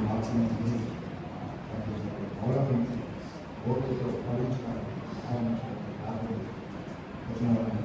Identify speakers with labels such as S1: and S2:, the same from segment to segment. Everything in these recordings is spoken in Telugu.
S1: మార్చినందుకు గౌరవించి ఓటుతో భావించడానికి సహాయించడానికి వచ్చిన వారిని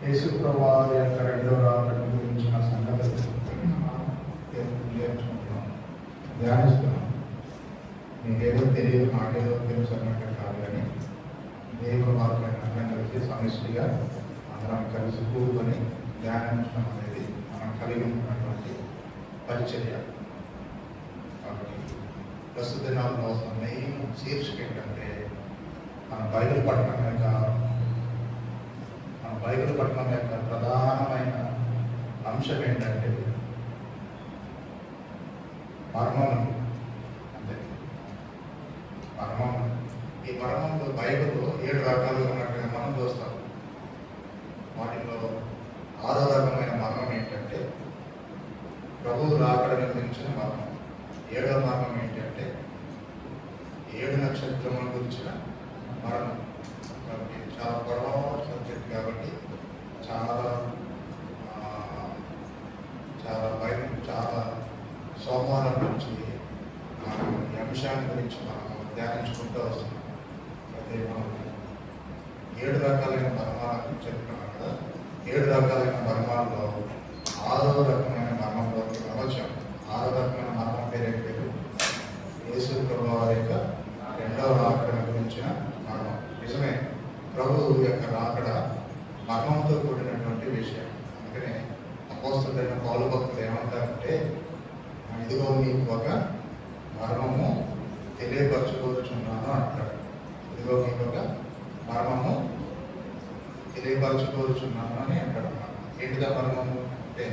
S1: యేసు ప్రభువు యొక్క రెండో రాకడ గురించిన సంగతులు ధ్యానిస్తున్నాం. మీకేదో తెలియదు, మాకేదో తెలుసు అన్నట్టు కాదు, కానీ దేవుడు వారిని అందరం కలిసి సమిష్టిగా అందరం కలిసి కూడుకొని ధ్యానించడం అనేది మనం కలిగి ఉన్నటువంటి పరిచర్య. కాబట్టి ప్రస్తుత దినాల్లో మెయిన్ శీర్షిక ఏంటంటే మన బైబిల్ పట్టణం యొక్క ప్రధానమైన అంశం ఏంటంటే మర్మం. అంటే మర్మం, ఈ మర్మంలో బైబిల్లో 7 రకాలుగా ఉన్నట్టుగా మనం చూస్తాం. వాటిలో 6వ రకమైన మర్మం ఏంటంటే ప్రభువు రాకడని గురించిన మర్మం. 7వ మర్మం ఏంటంటే 7 నక్షత్రముల గురించిన మర్మం. కాబట్టి చాలా పొడవైన సబ్జెక్ట్ కాబట్టి చాలా సోమవారం నుంచి ఈ అంశాన్ని గురించి మనం ధ్యానించుకుంటూ వస్తున్నాం. అయితే మనం 7 రకాలైన మర్మాలను చెప్పుకున్నాం కదా. 7 రకాలైన మర్మాల్లో 6వ రకమైన మర్మంలోకి వచ్చాం. 6వ రకమైన మర్మం పేరు యేసు ప్రభువు వారి యొక్క రెండవ రాకడ గురించిన మర్మం. నిజమే, ప్రభువు యొక్క రాకడ మర్మంతో కూడినటువంటి విషయం. అందుకనే అపోస్తలుడైన పౌలు భక్తులు ఏమంటారంటే, ఇదిగో మీకు ఒక మర్మము తెలియపరచుకోరుచున్నాను అంటాడు. ఇదిగో మీకు ఒక మర్మము తెలియపరచుకోరుచున్నాను అని అంటాడు. ఏంటిదా మర్మము అంటే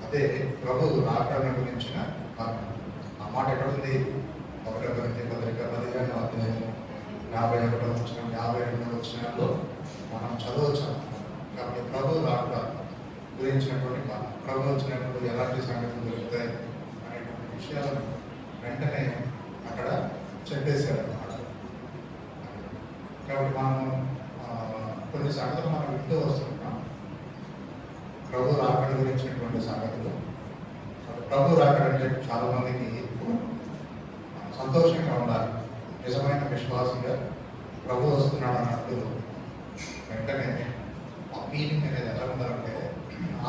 S1: అదే ప్రభువు రాకడ గురించిన మర్మం. ఆ మాట ఎక్కడ ఉంది? 1 కొరింథీ పత్రిక 15వ అధ్యాయము 51వ వచనం 52వ వచనాల్లో మనం చదవచ్చాం. కాబట్టి ప్రభు రాకడ గురించినటువంటి ప్రభు వచ్చినప్పుడు ఎలాంటి సంగతులు దొరుకుతాయి అనేటువంటి విషయాలను వెంటనే అక్కడ చెప్పేశారు అన్నమాట. కాబట్టి మనం కొన్ని సంగతులు మనం వింటూ వస్తున్నాం. ప్రభు రాకడ గురించినటువంటి సంగతులు. ప్రభు రాకడ అంటే చాలా మందికి సంతోషంగా ఉండాలి. నిజమైన విశ్వాసంగా ప్రభు వస్తున్నాడు అన్నట్టు వెంటనే ఆ ఫీలింగ్ అనేది ఎలా ఉండాలంటే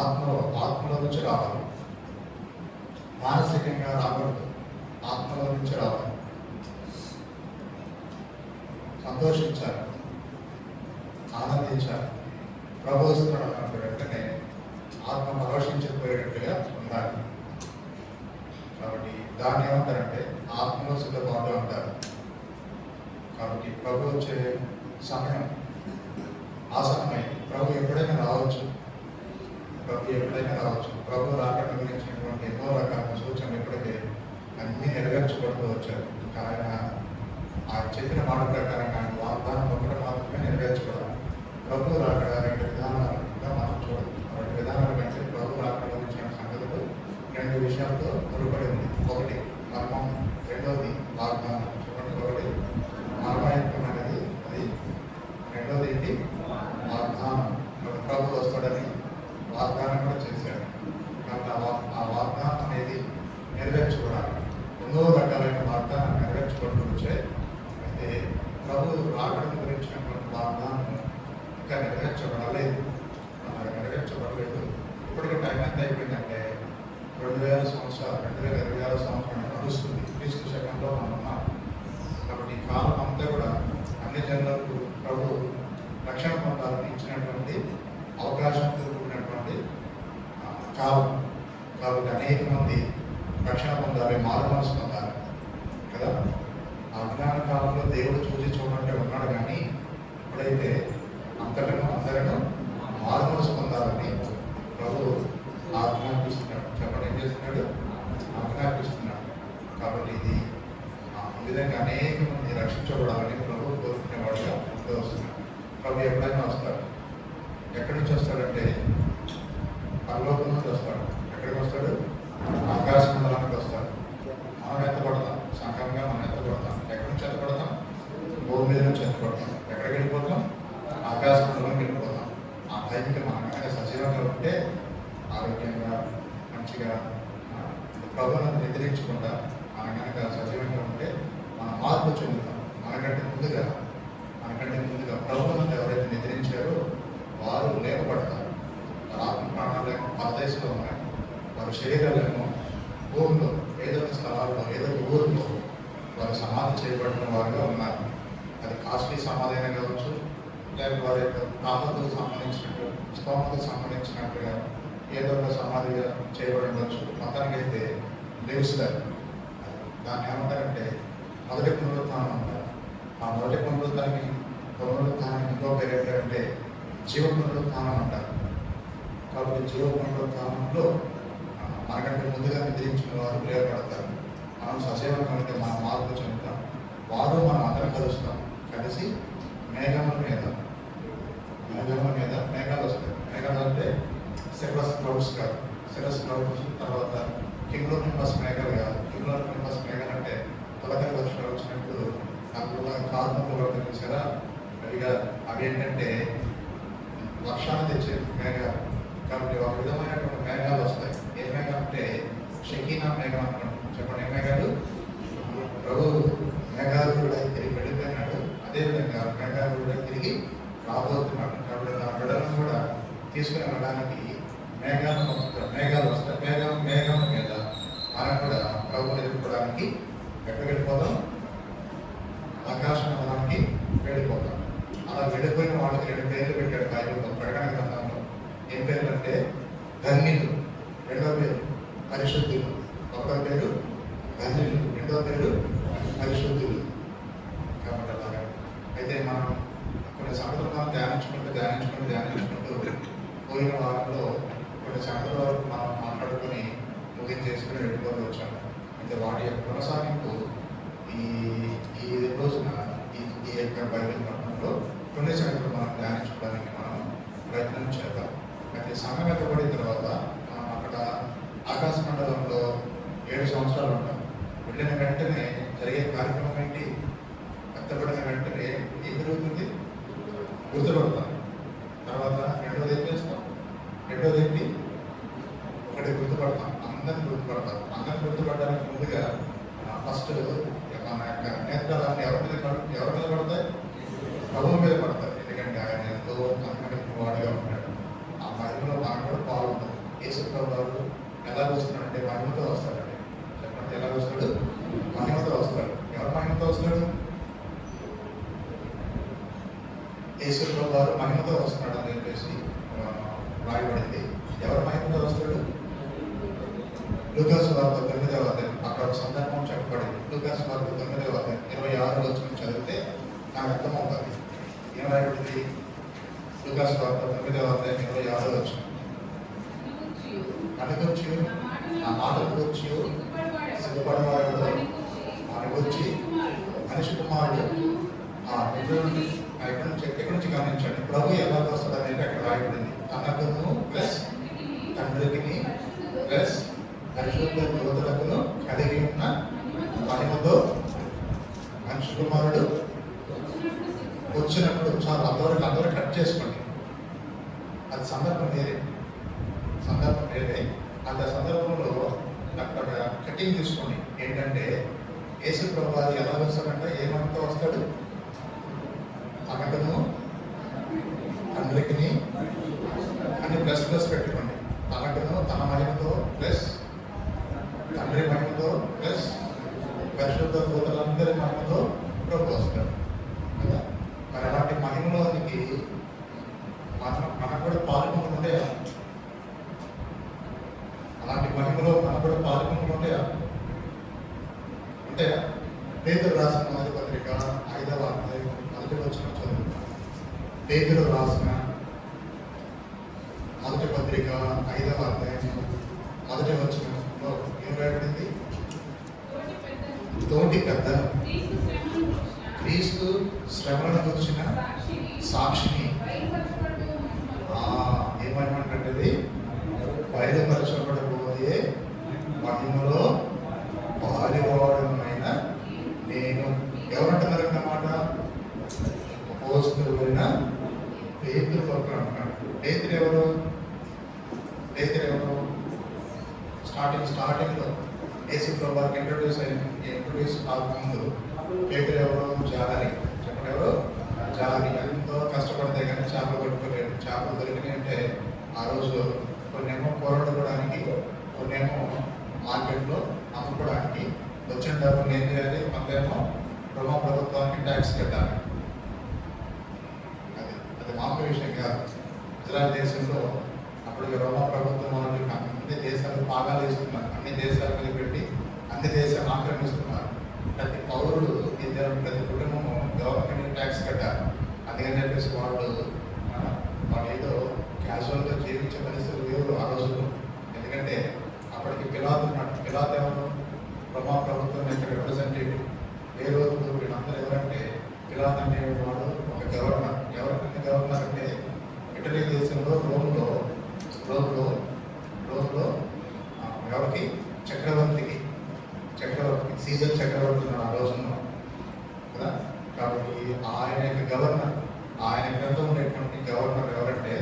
S1: ఆత్మలో నుంచి రావాలి. మానసికంగా రాకూడదు, ఆత్మలో నుంచి రావాలి. సంతోషించాలి, ఆనందించాలి. ప్రభు వస్తున్నాడు అన్నట్టు వెంటనే ఆత్మ పరవశించిపోయేటట్టుగా ఉండాలి. కాబట్టి దాన్ని ఏమంటారంటే ఆత్మలో సిద్ధపాటు అంటారు. కాబట్టి ప్రభు వచ్చే సమయం ఆసన్నమైంది. ప్రభు ఎప్పుడైనా రావచ్చు. ప్రభు రాకడ గురించినటువంటి ఎన్నో రకాల సూచనలు ఇప్పటికే అన్నీ నెరవేర్చబడుతూ వచ్చారు. ఆయన చెప్పిన మాట ప్రకారంగా ఆయన వాగ్దానం ఒకటి మాత్రమే నెరవేర్చబడాలి. ప్రభు రాకడ 2 విధానాలుగా మనం చూడాలి. 2 విధానాల కంటే ప్రభు రాకడ గురించిన సంగతులు 2 విషయాలతో ముడిపడి ఉంది. ఒకటి మర్మం, రెండవది వాగ్దానం. ఒకటి మర్మయుక్తం అనేది అది, రెండవది ఏంటి? వాగ్దానం. ప్రభు వస్తాడని వాగ్దానం కూడా చేశాడు. కాబట్టి ఆ వాగ్దానం అనేది నెరవేర్చుకోవడానికి 2 రకాలైన వాగ్దానం నెరవేర్చుకుంటూ వచ్చాయి. అయితే ప్రభు రాకడ గురించినటువంటి వాగ్దానం ఇంకా నెరవేర్చబడలేదు. ఇప్పటికీ టైం ఎంత అయిపోయిందంటే 2020 సంవత్సరం నడుస్తుంది. క్రీస్తు శకంలో మనం ఉన్నాం. కాబట్టి ఈ కాలం అంతా కూడా అన్ని జనులకు ప్రభు రక్షణ పొందాలని ఇచ్చినటువంటి అవకాశంతో కూడినటువంటి కాలం. కాబట్టి అనేక మంది రక్షణ పొందాలి, మారు మనసు పొందాలి కదా. ఆ అజ్ఞాన కాలంలో దేవుడు చూసి చూడంటే ఉన్నాడు, కానీ ఇప్పుడైతే అందరూ మారు మనసు పొందాలని ప్రభు ఆజ్ఞాపిస్తున్నాడు. చెప్పండి, ఏం చేస్తున్నాడు? ఆజ్ఞాపిస్తున్నాడు. కాబట్టి ఇది ఈ విధంగా అనేక మంది రక్షించబడాలని ప్రభు కోరుకునేవాడుగా ముందు వస్తున్నాడు. ప్రభు ఎప్పుడైనా వస్తాడు. ఎక్కడి నుంచి వస్తాడంటే పరలోకం నుంచి వస్తాడు. ఎక్కడికి వస్తాడు? ఆకాశ మండలానికి వస్తాడు. మనం ఎత్తపడతాం, సంఘంగా మనం ఎత్తపడతాం. ఎక్కడి నుంచి ఎత్తపడతాం? భూమి మీద నుంచి ఎత్తపడతాం. ఎక్కడికి వెళ్ళిపోతాం? ఆకాశ మండలంకి వెళ్ళిపోతాం. ఆ టైంకి మనం కనుక సజీవంగా ఉంటే, ఆరోగ్యంగా మంచిగా ప్రభువులను నిద్రించకుండా మనం కనుక సజీవంగా ఉంటే మనం మార్పు చెందుతాం. మనకంటే ముందుగా ప్రభువులను ఎవరైతే నిద్రించారో వారు లేపబడతారు. వారి ఆత్మ ప్రాణాలేమో పరదేశంలో ఉన్నాయి. వారి శరీరాలేమో భూమిలో ఏదో ఒక స్థలాల్లో ఏదో ఒక ఊరిలో వారు సమాధి చేయబడిన వారుగా ఉన్నారు. అది కాస్ట్లీ సమాధి అయినా కావచ్చు, లేక వారి యొక్క తామతకు సంబంధించినట్టు స్తోమతకు సంబంధించినట్టుగా ఏదో ఒక సమాధిగా చేయబడి ఉండొచ్చు. మొత్తానికి అయితే లేవుస్తారు. దాన్ని ఏమంటారంటే మొదటి పునరుత్థానం అంటారు. ఆ మొదటి పునరుత్థానానికి ఇంకో పేరు ఏంటంటే జీవ పునరుత్థానం అంటారు. కాబట్టి జీవ పునరుత్థానంలో మనకంటే ముందుగా నిద్రించిన వారు లేవబడతారు. మనం సజీవంగా ఉంటే మనం మార్పు చెందుతాం. వారు మనం అందరం కలుస్తాం. కలిసి మేఘముల మీద మేఘాలు వస్తాయి. మేఘాలు అంటే సిరస్ క్లౌడ్స్ కాదు. సిరస్ క్లౌడ్స్ తర్వాత కింగ్లో నింబస్ మేఘాలు కాదు. కింగ్లో నింబస్ మేఘాలు అంటే తొలకరి వర్షాలు వచ్చినప్పుడు అందులో కార్మికులు చూసారా? అవి ఏంటంటే వర్షాన్ని తెచ్చే మేఘాలు. కాబట్టి ఒక విధమైనటువంటి మేఘాలు వస్తాయి. ఏ మేఘం అంటే షకీనా మేఘం అంటారు. చెప్పండి, ఏ మేఘాలు? ప్రభు మేఘాలు కూడా తిరిగి వెళ్ళిపోయినాడు. అదేవిధంగా మేఘాలు కూడా తిరిగి రాబోతున్నాడు. కాబట్టి ఆ బిడ్డలను కూడా తీసుకుని వెళ్ళడానికి మేఘాలు వస్తాయి. మేఘం మీద మనం కూడా ప్రభువుని ఎదుర్కోవడానికి ఎక్కడికి వెళ్ళిపోతాం? ఆకాశ మండలానికి వెళ్ళిపోతాం. అలా వెళ్ళిపోయిన వాళ్ళకి 2 పేర్లు పెట్టాడు బైబిల్లో, ప్రకటన గ్రంథంలో. ఏం పేర్లు అంటే ధన్యులు, రెండో పేరు పరిశుద్ధులు. ఒకటో పేరు ధన్యులు, రెండో పేరు పరిశుద్ధులు. కాబట్టి అలాగా అయితే మనం కొన్ని సంగతులు మనం ధ్యానించుకుంటూ పోయిన వారంలో కొన్ని సంగతుల వరకు మనం మాట్లాడుకొని ముగించేసుకుని వెళ్ళిపోతూ వచ్చాము. అయితే వాటి యొక్క కొనసాగింపు ఈ రోజున ఈ యొక్క బైబిల్ పట్టణంలో కొన్ని సంగతులు మనం ధ్యానించుకోవడానికి మనం ప్రయత్నం చేద్దాం. అయితే సమయం ఎత్తబడిన తర్వాత మనం అక్కడ ఆకాశ మండలంలో 7 సంవత్సరాలు ఉంటాం. వెళ్ళిన వెంటనే జరిగే కార్యక్రమం ఏంటి? ఎత్తబడిన వెంటనే ఏం జరుగుతుంది? గుర్తుపడతాం. తర్వాత రెండోది ఏం చేస్తాం? రెండోది ఏంటి? ఒకటి గుర్తుపడతాం. అందరిని గుర్తుపడడానికి ముందుగా ఫస్ట్ మన యొక్క నేత్రాలన్నీ ఎవరి మీద పడతాయి? ప్రభువు మీద పడతాయి. ఎందుకంటే ఆయన ఎంతో కనుక వాడుగా ఉంటాడు. ఆ మహిమలో మనకు కూడా పాల్గొంటుంది. యేసు ప్రభువు ఎలా వస్తున్నాడంటే మహిమతో వస్తాడండి. చెప్పండి, ఎలా వస్తాడు? మహిమతో వస్తాడు. ఎవరు మహిమతో వస్తాడు? యేసు ప్రభువు మహిమతో వస్తున్నాడు అని చెప్పేసి రాయబడింది. ఎవరు మహిమతో వస్తాడు? లూకాసు వార్త 9వ అధ్యాయం. అక్కడ ఒక సందర్భం చెప్పబడింది. లూకాసు వార్త 9వ అధ్యాయం 26 వచనం చదివితే నాకు అర్థమవుతుంది. ఏం రాయబడింది? లూకాసు వార్త 9వ అధ్యాయం 26 వచనం. అనుకొచ్చి నా మాటలు వచ్చి సిద్ధపడేవాడు అనుకొచ్చి మనిషి కుమారుడు ఎక్కడి నుంచి గమనించండి. ప్రభు ఎలా వస్తాడు అనేది అక్కడ రాయబడింది. తనకును ప్లస్ తండ్రికి ప్లస్ పరిశుద్ధ యువతులకును కలిగి ఉన్న మహిమతో మనిషి కుమారుడు వచ్చినప్పుడు చాలా అందరూ కట్ చేసుకోండి. అది సందర్భం వేరే. అంత సందర్భంలో అక్కడ కటింగ్ తీసుకోండి. ఏంటంటే యేసు ప్రభువు ఎలా వస్తాడంటే ఏ మహిమతో వస్తాడు? తనకును తండ్రికి అని ప్లస్ పెట్టుకోండి. తనకును తన మహిమతో ప్లస్ తండ్రి మహిమతో ప్లస్ పరిశుద్ధ దూతలందరి మహిమతో ప్రభు వస్తాడు కదా. మరి అలాంటి మహిమలోనికి మనకు కూడా పాల్గొనుకుంటే, అలాంటి మహిమలో మనకు కూడా పాల్గొనుకుంటే అంటే పేతురు రాసిన మొదటి పత్రిక 5వ అధ్యాయం 1వ వచనం చదువుతాం. పేతురు రాసిన మొదటి పత్రిక 5వ అధ్యాయం 1వ వచనంలో ఏం రాయబడింది? తోటి పెద్దను,
S2: క్రీస్తు
S1: క్రీస్తు
S2: శ్రమలను గురించిన
S1: శ్రమలను గురించిన
S2: సాక్షిని
S1: సాక్షిని
S2: బయలుపరచబడు
S1: ఏమనమంటే బయలుపరచబడబోయే మహిమలో పాలివాడనైన నేను. ఎవరంటున్నారన్నమాట? అపోస్తలుడైన పేతురు కొరకు అంటున్నాడు. పేతురు ఎవరు? పేతురు ఎవరు? స్టార్టింగ్లో యేసు ప్రభువుకి ఇంట్రొడ్యూస్ కాకముందు పేతురు ఎవరు? జాలరి. చెప్పండి, ఎవరు? జాలరి. ఎంతో కష్టపడితే కానీ చేపలు పట్టుకోలేదు. చేపలు దొరికినాయి అంటే ఆ రోజు కొన్నేమో పోరాడుకోవడానికి, కొన్నేమో మార్కెట్లో అమ్ముకోవడానికి, వచ్చిన డబ్బులు ఏం చేయాలి? కొంతేమో రోమా ప్రభుత్వానికి ట్యాక్స్ కట్టాలి. అది మామూలు విషయం కాదు. ఇజ్రాయెల్ దేశంలో అప్పుడు రోమా ప్రభుత్వం వాళ్ళు అన్ని దేశాలు పాగాలు వేస్తున్నారు. అన్ని దేశాలు కలిపి పెట్టి అన్ని దేశాలు ఆక్రమిస్తున్నారు. ప్రతి పౌరుడు, ప్రతి కుటుంబము గవర్నమెంట్ ట్యాక్స్ కట్టాలి. అందుకని చెప్పేసి వాళ్ళు ఏదో క్యాజువల్గా జీవించే పరిస్థితులు లేవు ఆ రోజుల్లో. ఎందుకంటే అప్పటికి పిలాతు ఉన్నాడు. పిలాతు ఎవరు? రోమా ప్రభుత్వం యొక్క రిప్రజెంటేటివ్. ఏ రోజు వీళ్ళందరూ ఎవరంటే పిలాతు అనేవాడు ఒక గవర్నర్. ఎవరికైనా గవర్నర్ అంటే ఇటలీ దేశంలో రోమ్లో ఎవరికి? చక్రవర్తికి సీజర్ చక్రవర్తి ఉన్నాడు ఆ రోజుల్లో కదా. కాబట్టి ఆయన యొక్క గవర్నర్, ఆయన క్రింద ఉండేటువంటి గవర్నర్ ఎవరంటే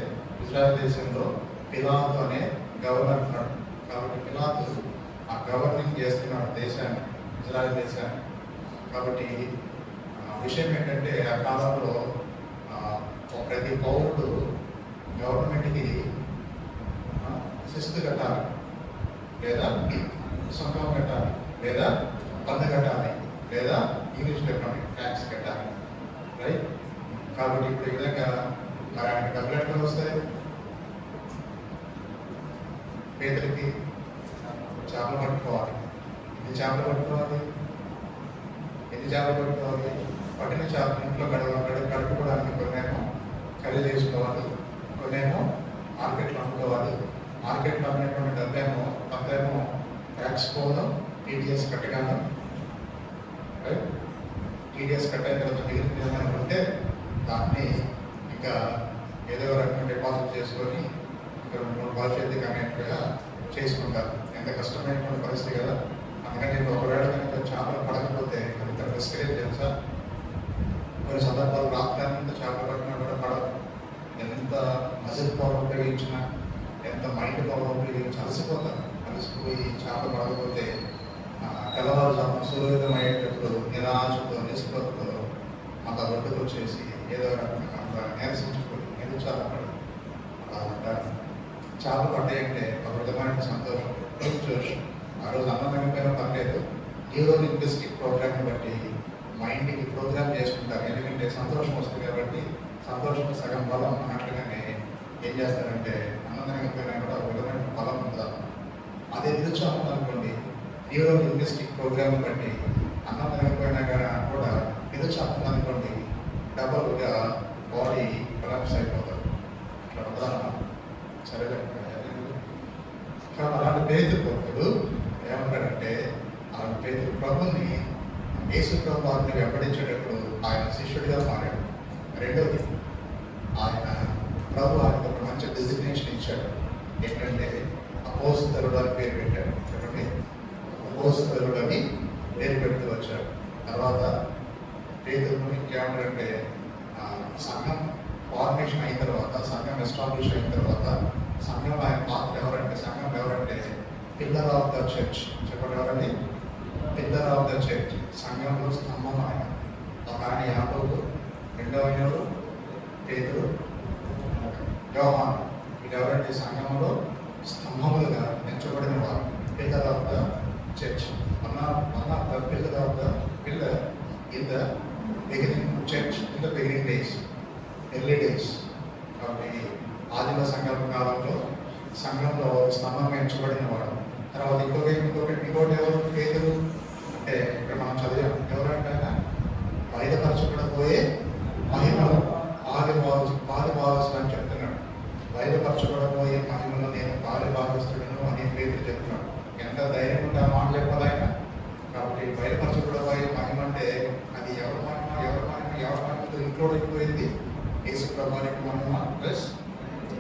S1: ఇజ్రాయెల్ దేశంలో పిలాతు అనే గవర్నర్ ఉన్నాడు. కాబట్టి పిలాతు ఆ గవర్నింగ్ చేస్తున్నాడు దేశాన్ని, ఇజ్రాయెల్ దేశాన్ని. కాబట్టి విషయం ఏంటంటే ఆ కాలంలో ప్రతి పౌరుడు గవర్నమెంట్కి శిస్తు కట్టాలి, లేదా సుంకం కట్టాలి, లేదా పన్ను కట్టాలి, లేదా ఇంగ్లీష్ చెప్పండి ట్యాక్స్ కట్టాలి. రైట్? కాబట్టి ఇప్పుడు ఈ విధంగా మరి ఆయనకి డబ్బులు ఎట్లా వస్తాయి? పేదలకి చేపలు పట్టుకోవాలి. ఎన్ని చేపలు పట్టుకోవాలి? పట్టిన చేపలు ఇంట్లో కడుక్కోవడానికి కొన్నేమో కర్రీ చేసుకోవాలి, కొన్నేమో మార్కెట్లో అమ్ముకోవాలి. మార్కెట్లో అమ్మినటువంటి డబ్బేమో కొంతేమో ట్యాక్స్ పోదాం, టీడీఎస్ కట్టగాను. రైట్? టీడీఎస్ కట్టైన తర్వాత మిగిలిన ఏమైనా ఉంటే దాన్ని ఇంకా ఏదో రకంగా డిపాజిట్ చేసుకొని ఇక్కడ భవిష్యత్తు అనేట్టుగా చేసుకుంటారు. ఎంత కష్టమైనటువంటి పరిస్థితి కదా. అందుకని నేను ఒకవేళ కనుక చేపలు పడకపోతే ఎంత రిస్క్ లేదు తెలుసా. కొన్ని సందర్భాలు రాత్రంతా చేపలు పట్టినా కూడా పడవు. ఎంత మజిల్ పవర్ ఉపయోగించినా, ఎంత మైండ్ పవర్ ఉపయోగించి అలసిపోయి చేపలు పడకపోతే తెల్లవారుజామున సూర్యోదయం అయ్యేటప్పుడు నిరాశతో నిస్పృహతో అంత ఒడ్డుకు వచ్చేసి ఏదో రకంగా నిరసించుకొని నిరుత్సాహపడి అలా ఉంటారు. చేపలు పడ్డాయంటే ఒక విధమైన సంతోషం, జోషం. ఆ రోజు అన్నం అయిపోయినా పర్లేదు, న్యూరో లింగ్విస్టిక్ ప్రోగ్రామ్ని బట్టి మైండ్కి ప్రోగ్రామ్ చేసుకుంటారు. ఎందుకంటే సంతోషం వస్తుంది కాబట్టి సంతోషం సగం బలం అన్నట్లుగానే ఏం చేస్తారంటే అన్నం అయిపోయినా కూడా ఒక విధమైన బలం ఉండాలి. అదే నిరుత్సాహం అనుకోండి, న్యూరో లింగ్విస్టిక్ ప్రోగ్రామ్ బట్టి అన్నం అయిపోయినా కూడా నిరుత్సాహం అనుకోండి, డబల్గా బాడీ కొలాప్స్ అయిపోతారు. అట్లా ఉదాహరణ సరేలే. కానీ అలాంటి పేదలు భక్తుడు ఏమంటాడంటే అలాంటి పేదలు ప్రభుని యేసు ప్రభు వారిని వెంబడించేటప్పుడు ఆయన శిష్యుడిగా మారాడు. రెండోది, ఆయన ప్రభు ఆయనకు ఒక మంచి డెసిగ్నేషన్ ఇచ్చాడు. ఏంటంటే అపోస్తలుడు అని పేరు పెట్టాడు. చెప్పండి, అపోస్తలుడు అని పేరు పెడుతూ వచ్చాడు. తర్వాత పేదలను ఇంకేమంటారంటే సంఘం ఫార్మేషన్ అయిన తర్వాత, సంఘం ఎస్టాబ్లిష్ అయిన తర్వాత సంఘం ఆయన పాత్ర ఎవరంటే, సంఘం ఎవరంటే పిల్లర్ ఆఫ్ ద చర్చ్. చెప్పండి, ఎవరండి? Pillar of the church. సంఘంలో స్తంభం ఆయన. ఒక ఆయన యాకోబు, రెండవ ఎవరు? పేతురు, యోహాను. ఇది ఎవరంటే సంఘంలో స్తంభములుగా ఎంచబడిన వారు. Pillar of the church. One of the pillar of the pillar in the beginning church, in the beginning days, early days. కాబట్టి ఆదిమ సంఘం కాలంలో సంఘంలో స్తంభం ఎంచబడిన వాడు. తర్వాత ఇంకోటి ఎవరు? పేతురు. అంటే ఇక్కడ మనం చదివాం, ఎవరంటే బయలుపరచబడబోయే మహిమలు పాలుభాగస్తులు అని చెప్తున్నాడు. బయలుపరచబడబోయే మహిమలు నేను పాలుభాగస్తులను అని పేతురు చెప్తున్నాడు. ఎంత ధైర్యం ఉంటే ఆ మాట చెప్పాలి ఆయన. కాబట్టి బయలుపరచబడ ఇంక్లూడ్ అయిపోయింది. యేసు ప్రభువానికి మహిమ ప్లస్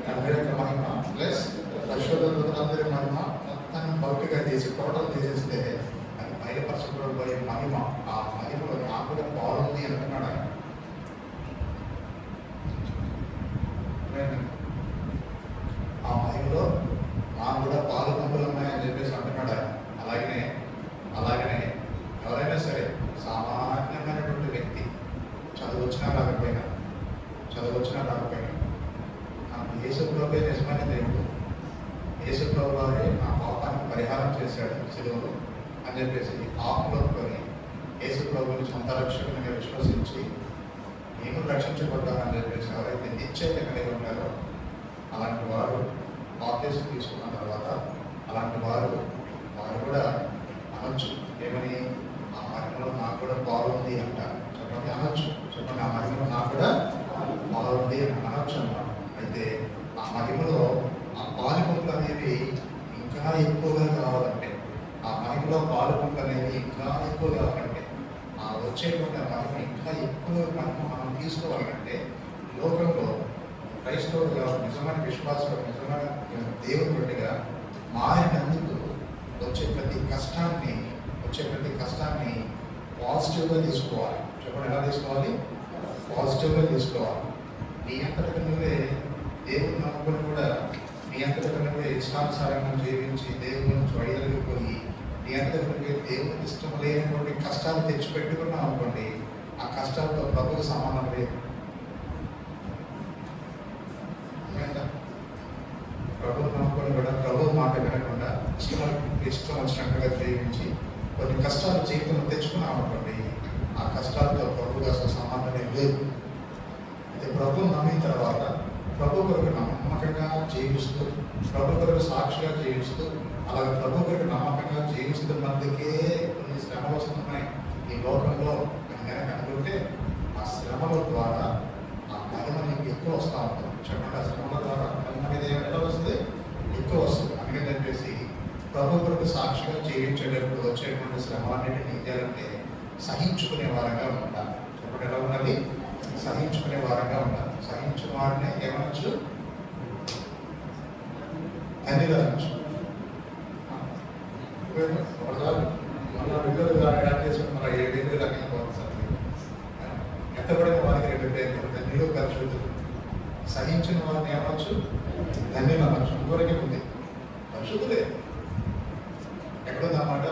S1: తండ్రి యొక్క మహిమ ప్లస్ పరిశుద్ధ దూతలందరి మహిమ మొత్తం భౌతిగా తీసి టోటల్ తీసేస్తే అది బయలుపరచబడే మహిమ. ఆ మహిమలో నాకు కూడా బాగుంది అంటున్నాడు ఆయన. ఆ మహిమలో నాకు కూడా పాలు పంపులు ఉన్నాయని చెప్పేసి అంటున్నాడు ఆయన. అలాగనే ఎవరైనా సరే సామాన్యమైనటువంటి వ్యక్తి చదువు వచ్చినా రాకపోయినా నాకు యేసు ప్రభువే నిజమైన దేవుడు, యేసు ప్రభు వారే నా పాపానికి పరిహారం చేశాడు శిలువలో అని చెప్పేసి పాపంలో కొని యేసు ప్రభువుని సొంత రక్షకునిగా విశ్వసించి నేను రక్షించబడ్డానని చెప్పేసి ఎవరైతే నిశ్చయత కలిగి ఉన్నారో అలాంటి వారు బాప్తిసం తీసుకున్న తర్వాత అలాంటి వారు కూడా అనొచ్చు ఏమని, ఆ మహిమలో నాకు కూడా బాగుంది అంటారు. చెప్పండి అనొచ్చు, చెప్పండి ఆ మహిమలో నాకు కూడా బాగుంది అని అనొచ్చు అన్నమాట. అయితే ఆ మహిమలో ఆ పాలుపంపులు అనేవి ఇంకా ఎక్కువగా కావాలంటే, ఆ మహిమలో పాలుపంపులు అనేవి ఇంకా ఎక్కువ కావాలంటే, ఆ వచ్చేటువంటి మహిమ ఇంకా ఎక్కువ మనం తీసుకోవాలంటే లోకంలో క్రైస్తవుడుగా నిజమైన విశ్వాసం నిజమైన దేవుని బిడ్డగా మారినందుకు వచ్చే ప్రతి కష్టాన్ని పాజిటివ్గా తీసుకోవాలి. చెప్పండి ఎలా తీసుకోవాలి? పాజిటివ్గా తీసుకోవాలి. నీ అంతటికి నువ్వే దేవుని నమ్ముకొని కూడా నీ అంతటికి నువ్వే ఇష్టానుసారంగా జీవించి దేవుని నుంచి వైదొలిగిపోయి నీ అంతటికి నువ్వే దేవునికి ఇష్టం లేనటువంటి కష్టాలు తెచ్చిపెట్టుకున్నావు అనుకోండి, ఆ కష్టాలతో ప్రభువుకు సంబంధం లేదు. ప్రభువు నమ్ముకొని కూడా ప్రభువు మాట వినకుండా ఇష్టం వచ్చినట్టుగా జీవించి కొన్ని కష్టాలు జీవితంలో తెచ్చుకున్నాం అనుకోండి, ఆ కష్టాలతో ప్రభువుకు అసలు సంబంధమే లేదు. అయితే ప్రభువు నమ్మిన తర్వాత ప్రభు కొరకు నమ్మకంగా జీవిస్తూ ప్రభు కొరకు సాక్షిగా జీవిస్తూ అలాగే ప్రభు కొరకు నమ్మకంగా జీవిస్తున్నందుకే కొన్ని శ్రమలు వస్తున్నాయి ఈ లోకంలో అని కనుక అనుకుంటే, ఆ శ్రమల ద్వారా ఆ మహిమ నీకు ఎక్కువ వస్తూ ఉంటుంది. చెప్పండి, ఆ శ్రమల ద్వారా మహిమ అనేది ఎలా వస్తుంది? ఎక్కువ వస్తుంది. అందుకని చెప్పేసి ప్రభు కొరకు సాక్షిగా జీవించేటప్పుడు వచ్చేటువంటి శ్రమలన్నింటినీ ఏం చేయాలంటే సహించుకునే వారంగా ఉండాలి. చెప్పండి ఎలా ఉండాలి? సహించుకునే వారంగా ఉండాలి. సహించిన వారిని ఏమనొచ్చు? ధన్యులు అనొచ్చు. ఒకసారి మన విలువలు యాడ్ చేసుకుని మన 7 రకంగా పోతుంది సార్. ఎంతపడిన వారికి 2 పేర్లు ధన్యులు, పరిశుద్ధులు. సహించిన వారిని ఏమనొచ్చు? ధన్యులు అనొచ్చు. ఇంకొరకే ఉంది పరిశుద్ధులే. ఎక్కడుందన్నమాట?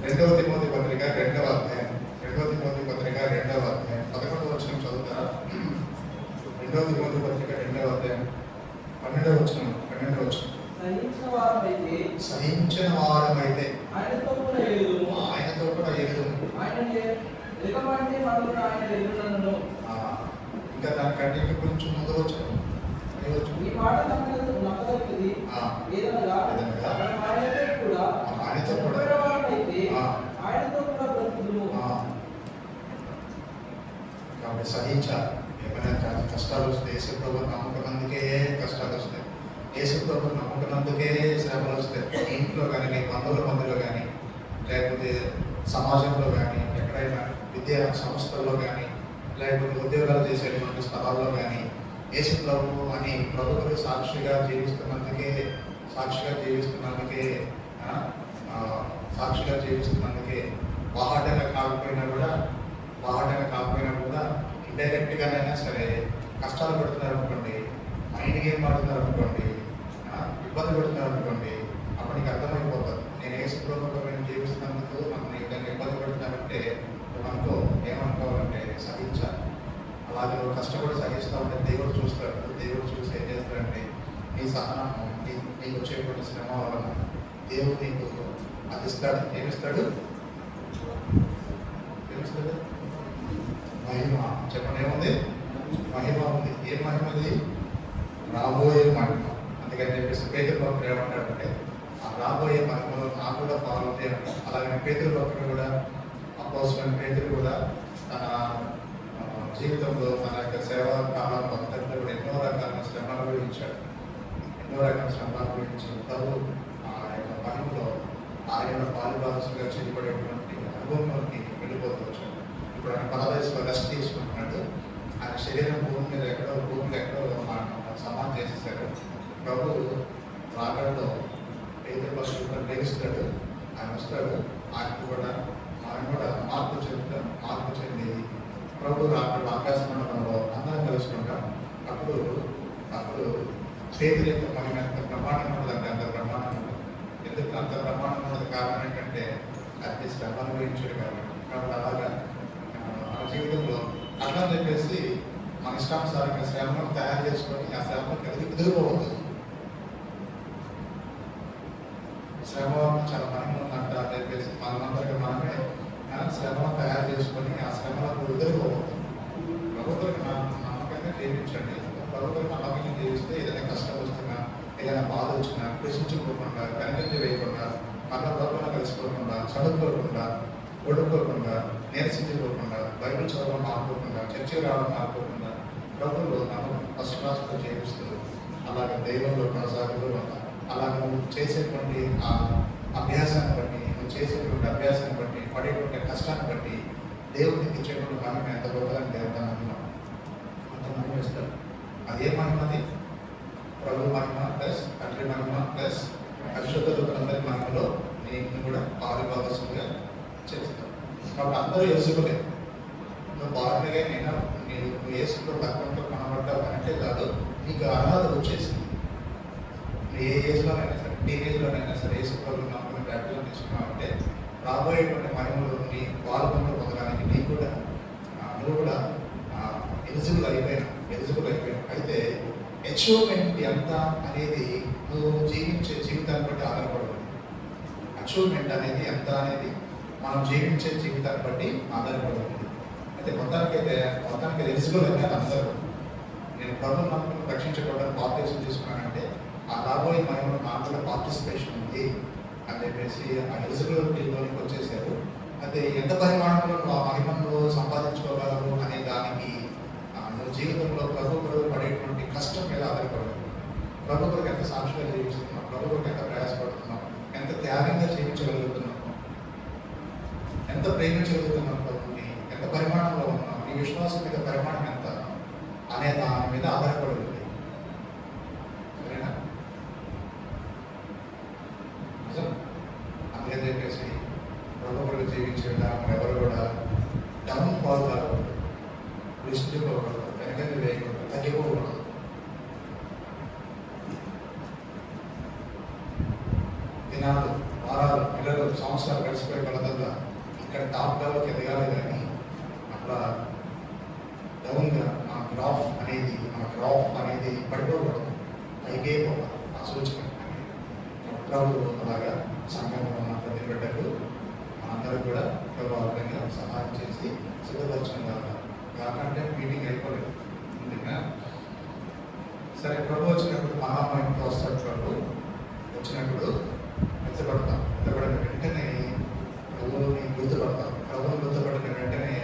S1: 2వ తిమోతి పత్రిక 2వ అధ్యాయం 11వ వచనం చదువుతారా? 2వ తిమోతి పత్రిక 2వ అధ్యాయం 12వ వచనం. సహించిన వారమైతే ఆయనతో కూడా ఎదుగుదుము. ఇంకా దానికంటే కొంచెం ముందు వచ్చాను కాబట్టి సహించాలి. ఏమైనా కష్టాలు వస్తే యేసు ప్రభువుని నమ్ముకున్నందుకే కష్టాలు వస్తాయి. యేసు ప్రభువుని నమ్ముకున్నందుకే శ్రమలు వస్తాయి. నీ ఇంట్లో కానీ నీ బంధువుల మధ్యలో కానీ లేకపోతే సమాజంలో కానీ ఎక్కడైనా విద్యా సంస్థల్లో కానీ లేకపోతే ఉద్యోగాలు చేసేటువంటి స్థలాల్లో కానీ యేసు ప్రభు అని ప్రభువుకు సాక్షిగా జీవిస్తున్నందుకే బాహాటంగా కాకపోయినా కూడా ఇండైరెక్ట్గానైనా సరే కష్టాలు పెడుతున్నారు అనుకోండి, మైండ్ గేమ్ ఆడుతున్నారు అనుకోండి, ఇబ్బంది పెడుతున్నారు అనుకోండి, అప్పుడు నీకు అర్థమైపోతుంది నేను యేసు ప్రభువుతో నేను జీవిస్తున్నందుకు నన్ను ఏదైనా ఇబ్బంది పెడుతున్నానంటే అనుకో ఏమనుకోవాలంటే సహించాలి. అలాగే నువ్వు కష్టపడి సహిస్తూ ఉంటే దేవుడు చూస్తాడు. దేవుడు చూసి ఏం చేస్తాడంటే నీ సహనము నీకు వచ్చేటువంటి శ్రమ వలన దేవుడు నీకు అది ఇస్తాడు. ఏమిస్తాడు? మహిమ. చెప్పండి ఏముంది? మహిమ ఉంది. ఏం మహిమ? అది రాబోయే మహిమ. అందుకని చెప్పేసి పేతురు భక్తుడు ఏమంటాడంటే ఆ రాబోయే మహిమలో నాకు కూడా పాల్గొంది అంటాడు. అలాగే పేతురు భక్తుడు కూడా అపోస్తలుడైన పేతురు కూడా తన జీవితంలో తన యొక్క సేవా కాలం అంతట్లో కూడా ఎన్నో రకాల శ్రమలు అనుభవించాడు. ప్రభు ఆ యొక్క మహిమలో ఆయన పాలుభాగంగా చేయబడేటువంటి అనుభవంలోకి వెళ్ళిపోతూ వచ్చాడు. ఇప్పుడు ఆయన పరదేశంలో రెస్ట్ తీసుకుంటున్నాడు. ఆయన శరీరం భూమిలో ఎక్కడో సమాధి చేసేసాడు. ప్రభు రాగడంలో పేదల పక్షులు ప్రేమిస్తాడు. ఆయన వస్తాడు. ఆయన కూడా మార్పు చెంది ప్రభు రాకడ ఆకాశ మండలంలో అందరం కలుసుకుంటాం. అప్పుడు పేదల యొక్క మహిమ ఎంత ప్రమాణం ఉన్నదంటే అంత ప్రమాణం ఉండదు. ఎందుకు అంత ప్రమాణం ఉన్నది కారణం ఏంటంటే అది శ్రమ అనుభవించాడు కాబట్టి అలాగా మన జీవితంలో అట్లా చెప్పేసి మన ఇష్టానుసారంగా శ్రమను తయారు చేసుకొని ఆ శ్రమను ఎదుర్కోవద్దు. శ్రమ చాలా మహిమ ఉందంట అని చెప్పేసి మనందరికీ మనమే శ్రమను తయారు చేసుకొని ఆ శ్రమలకు ఎదుర్కోవద్దు. ప్రభుత్వానికి నమ్మకంగా జీవించండి. ప్రభుత్వం నమ్మకంగా జీవిస్తే ఏదైనా కష్టం వస్తున్నా, ఏదైనా బాధ వచ్చినా కృషించుకోకుండా, వెనకంజ వేయకుండా, మళ్ళా ప్రభుత్వం కలిసిపోకుండా, చదువుకోకుండా, ఒడుకోకుండా, నేర్చించుకోకుండా, బైబిల్ చదవడం మానుకోకుండా, చర్చకు రావడం మానుకోకుండా, ప్రభుత్వంలో నమ్మకం ఫస్ట్ క్లాస్లో జీవిస్తూ అలాగే దైవంలో కొనసాగుతూ ఉంటాం. అలాగే నువ్వు చేసేటువంటి ఆ అభ్యాసాన్ని బట్టి, నువ్వు చేసేటువంటి అభ్యాసాన్ని బట్టి, పడేటువంటి కష్టాన్ని బట్టి దేవుడికి ఇచ్చేటువంటి మహిమ ఎంత గొప్పదని దేవత మహిమ అంత మహిమ ఇస్తాడు. అదే మహిమది ప్రభు మహిమ ప్లస్ తండ్రి మహిమ ప్లస్ పరిశుద్ధ దూతలందరి మహిమలో నీకు కూడా పాలుభాగస్సులుగా చేస్తావు. కాబట్టి అందరూ యేసుకులే. నువ్వు బాగుండగా నువ్వు యేసులో తక్కువతో కనబడ్డావు అంటే కాదు, నీకు అర్హత వచ్చేసింది. నువ్వు ఏ ఏజ్లోనైనా సరే, టీనేజ్లోనైనా సరే యేసు ప్రభు నమ్మకం బ్యాప్టిజం తీసుకున్నావు అంటే రాబోయేటువంటి మహిమలు నీ పాల్గొనలు పొందడానికి నీకు కూడా నువ్వు కూడా ఎలిజిబుల్ అయిపోయావు. అయితే అచీవ్మెంట్ ఎంత అనేది నువ్వు జీవించే జీవితాన్ని బట్టి ఆధారపడదు. అచీవ్మెంట్ అనేది ఎంత అనేది మనం జీవించే జీవితాన్ని బట్టి ఆధారపడుతుంది. అయితే మొత్తానికి ఎలిజిబుల్ అనేది అందరూ. నేను ప్రభుత్వం నమ్మకం రక్షించబడ్డాను, బాప్టిజం తీసుకున్నానంటే ఆ రాబోయే మహిమలో నాకు కూడా పార్టిసిపేషన్ ఉంది అని చెప్పేసి ఆ ఎలిజిబిలిటీలోకి వచ్చేసారు. అయితే ఎంత పరిమాణంలో ఆ మహిమను సంపాదించుకోగలరు అనే దానికి నువ్వు జీవితంలో ప్రభుత్వం పడేటువంటి కష్టం మీద ఆధారపడదు. ప్రభుత్వం ఎంత సాక్షిగా జీవిస్తున్నావు, ప్రభుత్వం ఎంత ప్రయాసపడుతున్నావు, ఎంత త్యాగంగా జీవించగలుగుతున్నావు, ఎంత ప్రేమించగలుగుతున్నావు, ప్రభుత్వం ఎంత పరిమాణంలో ఉన్నావు, నీ విశ్వాసం మీద పరిమాణం ఎంత అనే దాని మీద ఆధారపడి ఉంది. సరేనా? నిజం. అందుకని చెప్పేసి ప్రభుత్వం జీవించే విధానం ఎవరు కూడా డౌన్ ఫాల్ కాకూడదు, విసులుకోకూడదు, వెనకంజ వేయకూడదు, తగ్గిపోకూడదు. దినాలు, వారాలు, నెలలు, సంవత్సరాలు గడిచిపోయే కొలదల్లా ఇక్కడ టాప్ లెవెల్కి ఎదగాలి. కానీ అట్లా డౌన్గా మన గ్రాఫ్ అనేది పడిపోకూడదు, పైకే పోవాలి. ఆ సూచన ప్రభు అలాగా సంఘంలో ఉన్న ప్రతి బిడ్డకు మనందరూ కూడా ప్రభావితంగా సహాయం చేసి సిద్ధపరచడం కాకంటే మీటింగ్ అయిపోలేదు. సరే, ప్రభు వచ్చినప్పుడు మహామహిమతో వస్తాడు. ప్రభు వచ్చినప్పుడు ఎత్తబడిన వెంటనే ప్రభువుని గుర్తుపడతాం. ప్రభువుని గుర్తుపడిన వెంటనే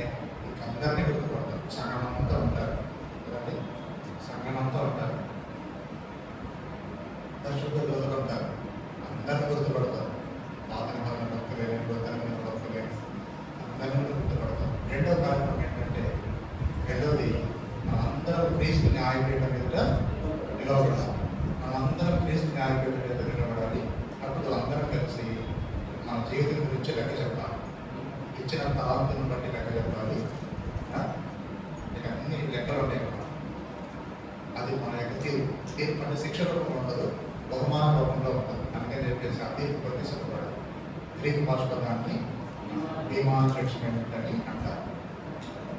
S1: అందరినీ గుర్తుపడతాం. సంఘమంతా ఉంటారు కదండి, సంఘమంతా ఉంటారు, పరిశుద్ధ రోజులు ఉంటారు, అందరినీ గుర్తుపడతాం. పాతని మన భక్తులేని, కొత్తని భక్తులేని అందరినీ గుర్తుపడతాం. రెండవ కారణం ఏంటంటే, మనందరం క్రీస్తు న్యాయపీఠం మీద నిలబడాలి. మనందరం క్రీస్తు న్యాయపీఠం మీద నిలబడాలి. అప్పుడు అందరం కలిసి మన జీవితం గురించి లెక్క చెప్పాలి. ఇచ్చిన తలాంతులను బట్టి లెక్క చెప్పాలి. ఇక అన్ని లెక్కలు ఉంటాయి కదా. అది మన యొక్క తీర్పు అంటే శిక్ష రూపంలో ఉండదు, బహుమాన రూపంలో ఉంటుంది. అందుకని చెప్పేసి ఆ తీర్పు బట్టి చెప్పబడాలి. గ్రీకు భాష పదాన్ని భీమాన్స్ట్రక్షన్ అని అంటారు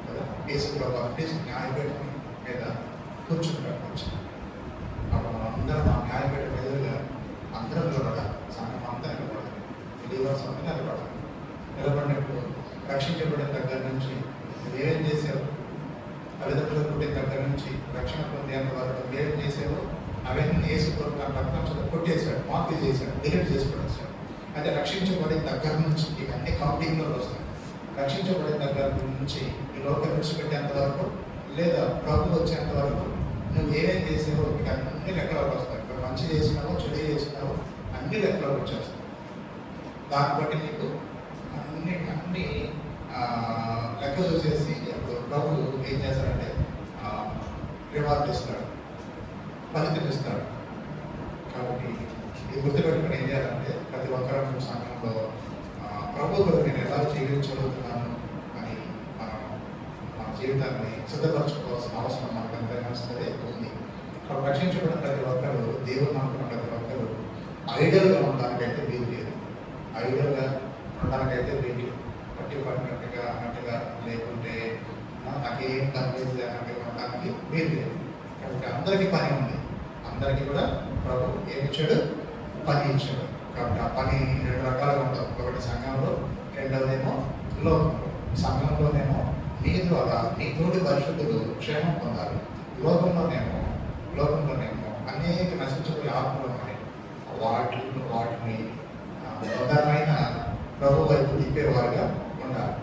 S1: కదా. కేసులో క్రీస్తు న్యాయపీఠం మీద కూర్చుంటారు. అప్పుడు మనం అందరం ఆ న్యాయపీఠం ఎదురుగా అందరం నిలబడాలి. సంఘం అంతా నిలబడాలి, బిలీవర్స్ అంతా నిలబడినప్పుడు రక్షించబడిన దగ్గర నుంచి ఏం చేసావు, తల్లిదండ్రులు పుట్టిన దగ్గర నుంచి రక్షణ పొందేంత వరకు ఏం చేసావో అవన్నీ వేసుకోవడం రక్తం కొట్టేశాడు, మార్పు చేశాడు, డిలీట్ చేసి పడేశాడు. అయితే రక్షించబడిన దగ్గర నుంచి ఇవన్నీ కౌంటింగ్లో వస్తాయి. రక్షించబడిన దగ్గర నుంచి ఈ లోకం విడిచిపెట్టేంత వరకు లేదా ప్రభు వచ్చేంత వరకు నువ్వు ఏమేం చేసావో ఇక అన్ని లెక్కలోకి వస్తాయి. ఇప్పుడు మంచి చేసినావో చెడు చేసినావో అన్ని లెక్కలోకి వచ్చేస్తాయి. దాన్ని బట్టి నీకు అన్ని లెక్క చూసేసి అప్పుడు ప్రభు ఏం చేస్తారంటే రివార్డ్ ఇస్తాడు, ఫలితం ఇస్తాడు. కాబట్టి ఇది గుర్తుపెట్టుకుని ఏం చేయాలంటే ప్రతి ఒక్కరూ సంఘంలో ప్రభు కొరకు నేను ఎలా జీవించగలుగుతున్నాను అని మనం మన జీవితాన్ని సిద్ధపరచుకోవాల్సిన అవసరం మనకు ఎంతైనా సరే ఉంది. కాబట్టి రక్షించబడిన ప్రతి ఒక్కరు, దేవుడు నమ్ముకున్న ప్రతి ఒక్కరు ఐడియల్గా ఉండడానికైతే వీలు లేదు. ఐడియల్గా ఉండడానికైతే వీలు పట్టినట్టుగా అన్నట్టుగా లేకుంటే నాకేం పని లేదు అన్నట్టుగా ఉండడానికి వీలు లేదు. కాబట్టి అందరికీ పని ఉంది, అందరికీ కూడా ప్రభు ఏమి ఇచ్చాడు? పని ఇచ్చాడు. కాబట్టి ఆ పని రెండు రకాలుగా ఉంటుంది. ఒకటి సంఘంలో, రెండవదేమో లోకంలో. సంఘంలోనేమో నీ ద్వారా నీ తోటి పరిశుద్ధులు క్షేమం పొందాలి. లోకంలోనేమో అనేక నశించిపోయే ఆత్మలు ఉన్నాయి. వాటిని ప్రధానమైన ప్రభు వైపు తిప్పేవారుగా ఉండాలి.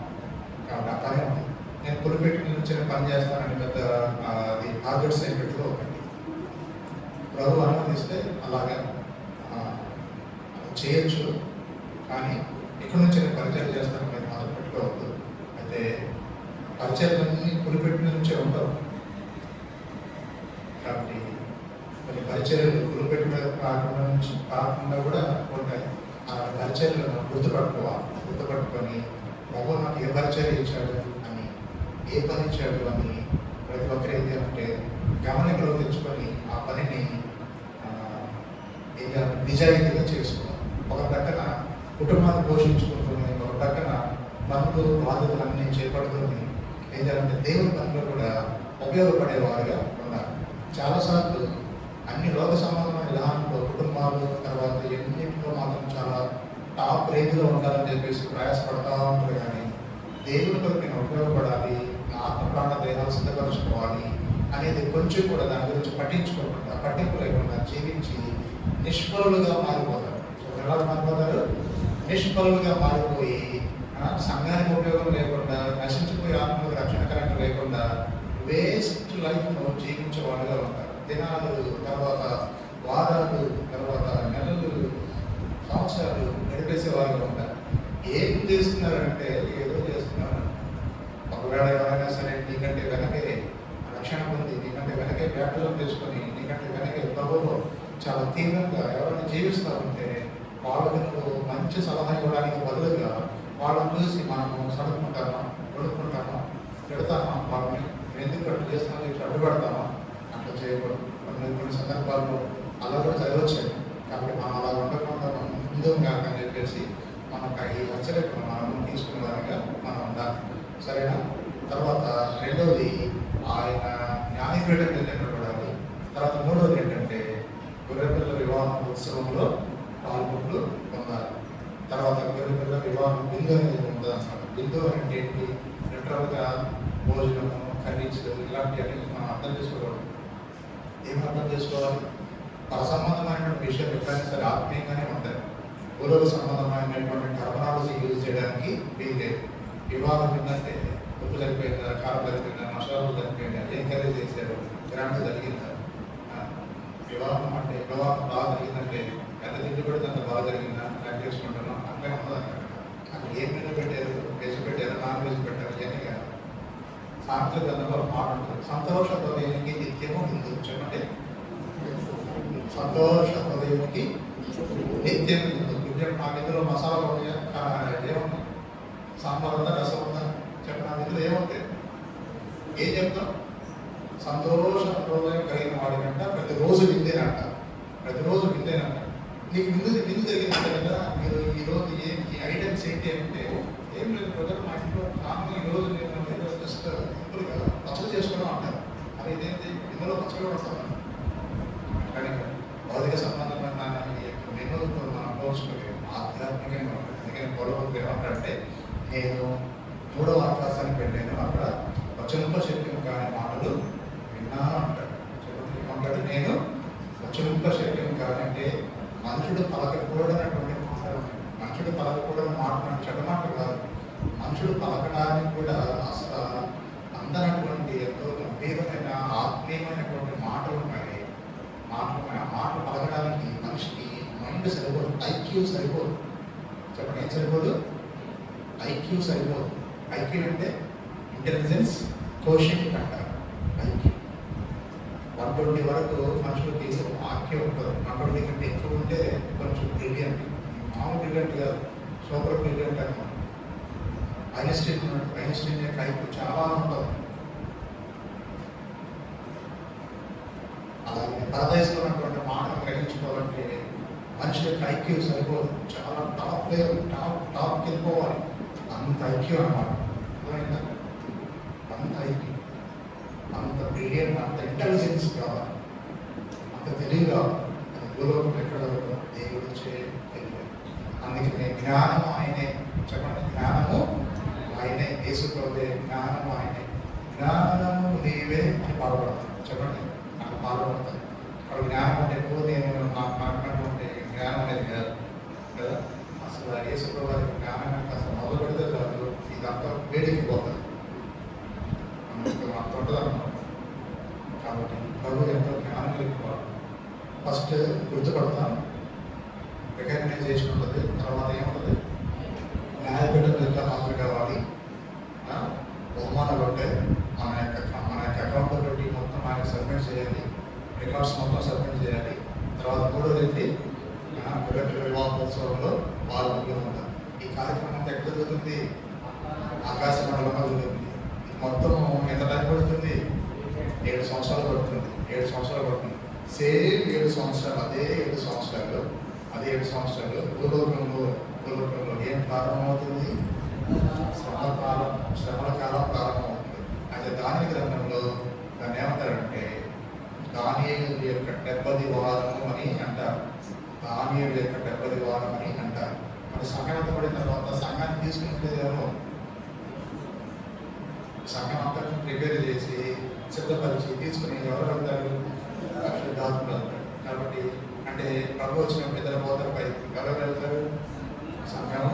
S1: కాబట్టి ఆ పని ఉంది. నేను పులిపెట్టి నుంచి పని చేస్తానని పెద్ద అది హార్వర్డ్ సైన్లో ఒకటి ప్రభు అనుమతిస్తే అలాగే చేయొచ్చు. కానీ ఇక్కడ నుంచి నేను పరిచయం చేస్తాను మీరు మొదలు పెట్టుకోవద్దు. అయితే పరిచయాలన్నీ పులిపెట్టిన నుంచే ఉండవు. కాబట్టి కొన్ని పరిచయాలు పులిపెట్టిన కాకుండా కూడా ఉంటాయి. ఆ పరిచయాలను గుర్తుపట్టుకొని ప్రభు నాకు ఏ పరిచయం ఇచ్చాడు అని, ఏ పని ఇచ్చాడు అని ప్రతి ఒక్కరు ఏం చేయాలంటే గమనికలో తెచ్చుకొని ఆ పనిని నిజాయితీగా చేసుకోవాలి. ఒక ప్రక్కన కుటుంబాన్ని పోషించుకుంటుంది, ఒక ప్రక్కన పనులు బాధ్యతలన్నీ చేపడుతుంది. ఏం చేయాలంటే దేవుని పనులు కూడా ఉపయోగపడేవారుగా ఉండాలి. చాలాసార్లు అన్ని లోక సంబంధమైన విధానంలో కుటుంబాలు తర్వాత ఎన్నింటిలో మాత్రం చాలా టాప్ రేంజ్లో ఉండాలని చెప్పేసి ప్రయాసపడతా ఉంటారు. కానీ దేవుని కొరకు నేను ఉపయోగపడాలి, నా ఆత్మ ప్రాణ దేహాలు సిద్ధపరచుకోవాలి అనేది కొంచెం కూడా దాని గురించి పట్టింపు లేకుండా జీవించి నిష్ఫలులుగా మారిపోతారు. ఎలా మారిపోతారు? నిష్ఫలులుగా మారిపోయి సంఘానికి ఉపయోగం లేకుండా, నశించిపోయే ఆత్మకు రక్షణకరంగా లేకుండా వేస్ట్ లైఫ్ను జీవించే వాళ్ళుగా ఉంటారు. దినాలు, తర్వాత వారాలు, తర్వాత నెలలు, సంవత్సరాలు గడిపేసే వాళ్ళుగా ఉంటారు. ఏం చేస్తున్నారంటే ఏదో చేస్తున్నారు. ఒకవేళ ఎవరైనా సరే నీకంటే వెనకే రక్షణ పొంది, నీకంటే వెనకే బ్యాప్టిజం చేసుకొని, నీకంటే వెనకే ప్రభువులో చాలా తీవ్రంగా ఎవరైనా జీవిస్తూ ఉంటే వాళ్ళకు నువ్వు మంచి సలహా ఇవ్వడానికి బదులుగా వాళ్ళని చూసి మనము చదువుకుంటామా, కొడుకుంటామా, పెడతామా, వాళ్ళని ఎందుకు అట్లా చేస్తామని చెప్పి అడ్డుపడతామా? అట్లా చేయకూడదు. కొన్ని సందర్భాల్లో అలా కూడా చదవచ్చాయి. కాబట్టి మనం అలా ఉండకుండా మనం ముందు కాకని చెప్పేసి మనకు ఈ హెచ్చరికను మనం తీసుకునే వారిగా మనం ఉండాలి. సరేనా? తర్వాత రెండవది ఆయన న్యాయపీఠం మీద నిలబడాలి. తర్వాత మూడవది ఏంటంటే గొర్రెపిల్ల వివాహ ఉత్సవంలో పాల్గొంటూ పొందాలి. తర్వాత గొర్రెపిల్ల వివాహం బిందు అనేది ఉంటుంది అన్నమాట. బిందు అంటే ఏంటి? లిటరల్గా భోజనము, ఖరీదులు ఇలాంటివన్నీ మనం అర్థం చేసుకోకూడదు. ఏం అర్థం చేసుకోవాలి? పరసంబంధమైనటువంటి విషయం ఎప్పుడైనా సరే ఆత్మీయంగానే ఉంటాయి. భూలోక సంబంధమైనటువంటి టర్మినాలజీ యూజ్ చేయడానికి వీలేదు. వివాహం ఏంటంటే ఉప్పు సరిపోయిందా, కారం సరిపోయిందా, మసాలాలు సరిపోయిందా, ఏం కర్రీ చేశారు, గ్రాండ్ జరిగిందా? వివాహం అంటే వివాహం బాగా జరిగిందంటే ఎంత తిండి పెడితే అంత బాగా జరిగిందా, ప్లాన్ చేసుకుంటున్నాం అట్లే ఉంటుంది. అక్కడ ఏం మెనూ పెట్టారు, వెజ్ పెట్టారు, నాన్ వెజ్ పెట్టారు, ఇవన్నీ కాదు. సాంస్కృతిక గ్రంథంలో మాట ఉంటుంది. సంతోష హృదయానికి నిత్యము హిందూ చెప్పండి. సంతోష హృదయానికి నిత్యం హిందూ. నాకు ఇందులో మసాలా ఉన్నాయా, ఏముంది, సాంబార్ ఉందా, రసం ఉందా చెప్పండి. ఇందులో ఏముంటాయి? ఏం చెప్తాం? సంతోష హృదయం కలిగిన వాడికంట ప్రతిరోజు విందేనంట. ప్రతిరోజు విందేనంట. నీకు విందు జరిగిందంట కదా. మీరు ఈరోజు ఈ ఐటమ్స్ ఏంటి అంటే ఏం లేదు బ్రదర్, మా ఇంట్లో నాకు ఈరోజు నేను జస్ట్ సింపుల్గా పచ్చడి చేసుకున్నాం అంటారు. అది ఇదేంటి, ఇందులో పచ్చడి పడతాను. కానీ భౌతిక సంబంధమైన మెనుతో మనం పోల్చుకోలేదు, ఆధ్యాత్మికంగా ఉంటుంది. అందుకని పొలవకు ఏమంటారంటే నేను 3వ ఆకాశానికి వెళ్ళాను, అక్కడ వచనంతో చెప్పిన కానీ మాటలు విన్నాను అంటాడు. ఏమంటాడు? నేను వచనంతో చెప్పిన కానీ అంటే మనుషుడు పలకకూడనటువంటి మాటలు, మనుషుడు పలకకూడని మాట్లాడి చెడ్డ మాటలు కాదు. మనుషుడు పలకడానికి కూడా అసలు అందనటువంటి ఎంతో గంభీరమైన ఆత్మీయమైనటువంటి మాటలు ఉన్నాయి. మాటలు పలకడానికి మనిషికి మైండ్ సరిపోదు, ఐక్యూ సరిపోదు. చెప్పండి, ఏం సరిపోదు? ఐక్యూ సరిపోదు. ఐక్యూ అంటే ఇంటెలిజెన్స్ కోషెంట్ అంటారు. ఐక్యూ 120 వరకు మనుషులకి ఆక్యం ఉంటుంది. 120 కంటే ఎక్కువ ఉంటే కొంచెం బ్రిలియంట్, మామూలు బ్రిలియంట్ కాదు, సూపర్ బ్రిలియంట్ అనమాట. ఐన్స్టీన్ యొక్క ఐక్యూ చాలా ఉంటుంది. అలాగే పరదేశంలో ఉన్నటువంటి మాటను గ్రహించుకోవాలంటే మనిషి యొక్క ఐక్యూ సరిపోదు, చాలా టాప్కి వెళ్ళిపోవాలి. అంత ఐక్యూ అన్నమాట. అర్థమైందా? అంత ఐక్యూ, అంత బ్రిలియంట్, అంత ఇంటెలిజెన్స్ కావాలి, అంత తెలివి కావాలి. అది భూలోకం ఎక్కడ దేవుడు తెలియదు. అందుకనే జ్ఞానము ఆయనే. చెప్పండి, జ్ఞానము ఆయనే. యేసుప్రభువే జ్ఞానము ఆయనే. జ్ఞానము నీవే అని పాల్పడతాను. చెప్పండి, నాకు పాల్పడతాను. అక్కడ జ్ఞానం అంటే ఎక్కువ నేను నాకు జ్ఞానం అనేది కాదు కదా. అసలు యేసుప్రభు వారి జ్ఞానం అంటే అసలు మొదలు పెడితే కాదు, ఇదంతా వేడికి పోతుంది, అంత ఉంటుంది అన్నమాట. కాబట్టి ప్రభు ఎంతో జ్ఞానం కలిగిపోవాలి. ఫస్ట్ గుర్తుపడతాం, రికగ్నైజేషన్ ఉంటుంది. తర్వాత ఏముంటుంది? న్యాయపీఠం దగ్గర హాజరు కావాలి. బహుమానాలు ఉంటాయి. మన యొక్క అకౌంటబిలిటీ మొత్తం ఆయనకు సబ్మిట్ చేయాలి. రికార్డ్స్ మొత్తం సబ్మిట్ చేయాలి. తర్వాత మూడోది వివాహోత్సవంలో పాల్గొంటూ ఉంటారు. ఈ కార్యక్రమం అంతా ఎక్కడ జరుగుతుంది? ఆకాశ మండలంలో జరుగుతుంది. మొత్తం ఎంత టైం పడుతుంది? 7 సంవత్సరాలు పడుతుంది. 7 సంవత్సరాలు పడుతుంది. సేమ్ 7 సంవత్సరాలు, అదే 7 సంవత్సరాలు భూలోకంలో ఏం ప్రారంభమవుతుంది? శ్రమల కాలం ప్రారంభమవుతుంది. అయితే దాని గ్రంథంలో దాన్ని ఏమంటారంటే దానియేలు యొక్క 70 వారము అని అంటారు. దానియేలు యొక్క 70 వారం అని అంటారు. మరి సంఘం పడిన తర్వాత సంఘాన్ని తీసుకుంటే ఎవరు? సంఘం అంతా ప్రిపేర్ చేసి సిద్ధపరిచి తీసుకుని ఎవరు వెళ్తారు? పరిశుద్ధాత్ముడు వెళ్తారు. కాబట్టి అంటే ప్రభు వచ్చినప్పుడు ఇద్దరు పోతారు పైకి. ఎవరు వెళ్తారు? సంఘం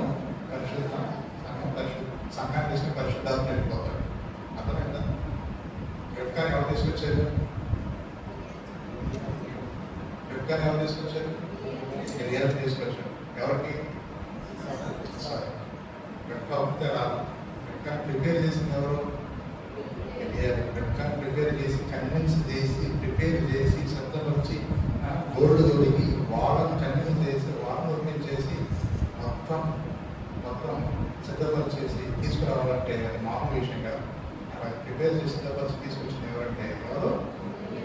S1: సంఘాన్ని తీసుకుని పరిశుద్ధాత్మ వెళ్ళిపోతారు. అర్థమైందా? రెప్కాని ఎవరు తీసుకొచ్చారు? ఎలియాని తీసుకొచ్చారు. ఎవరికి? రెప్కా రాదు. రెప్కాని ప్రిపేర్ చేసింది ఎవరు? రెప్కాని ప్రిపేర్ చేసి కన్విన్స్ చేసి ప్రిపేర్ చేసి శ్రద్ధపరిచి గోల్డ్ దొరికి వాళ్ళని కన్విన్స్ చేసి వాళ్ళని ఒప్పించేసి మొత్తం సిద్ధపరిచేసి తీసుకురావాలంటే అది మామూలు విషయం కాదు. అలా ప్రిపేర్ చేసి సిద్ధపరిచి తీసుకొచ్చిన ఎవరంటే ఎవరు?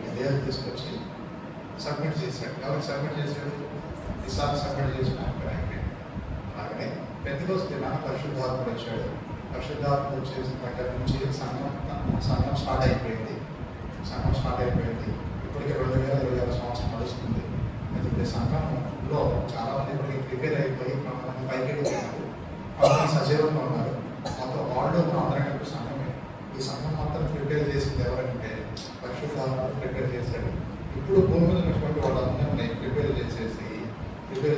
S1: ఎలియాని తీసుకొచ్చి సబ్మిట్ చేశాడు. ఎవరికి సబ్మిట్ చేశాడు? ఈసారి సబ్మిట్ చేసిన అలాగనే పెద్దకొస్తే నాకు పరిశుద్ధాత్ముడు వచ్చాడు. పరిశుద్ధాత్ముడు వచ్చేసిన దగ్గర నుంచి సంఘం స్టార్ట్ అయిపోయింది. ఇప్పటికే 2026 సంవత్సరం నడుస్తుంది. అయితే సంఘంలో చాలామంది ఇప్పటికి ప్రిపేర్ అయిపోయి కొంతమంది పైకి వెళ్ళిపోయినారు, కొంతమంది సజీవంగా ఉన్నారు. మొత్తం వాళ్ళు అందరం కలిపి సంఘమే. ఈ సంఘం మొత్తం ప్రిపేర్ చేసింది ఎవరంటే పరిశుద్ధాత్ముడు ప్రిపేర్ చేశాడు. ఇప్పుడు భూమి మీద ఉన్నటువంటి వాళ్ళందరినీ ప్రిపేర్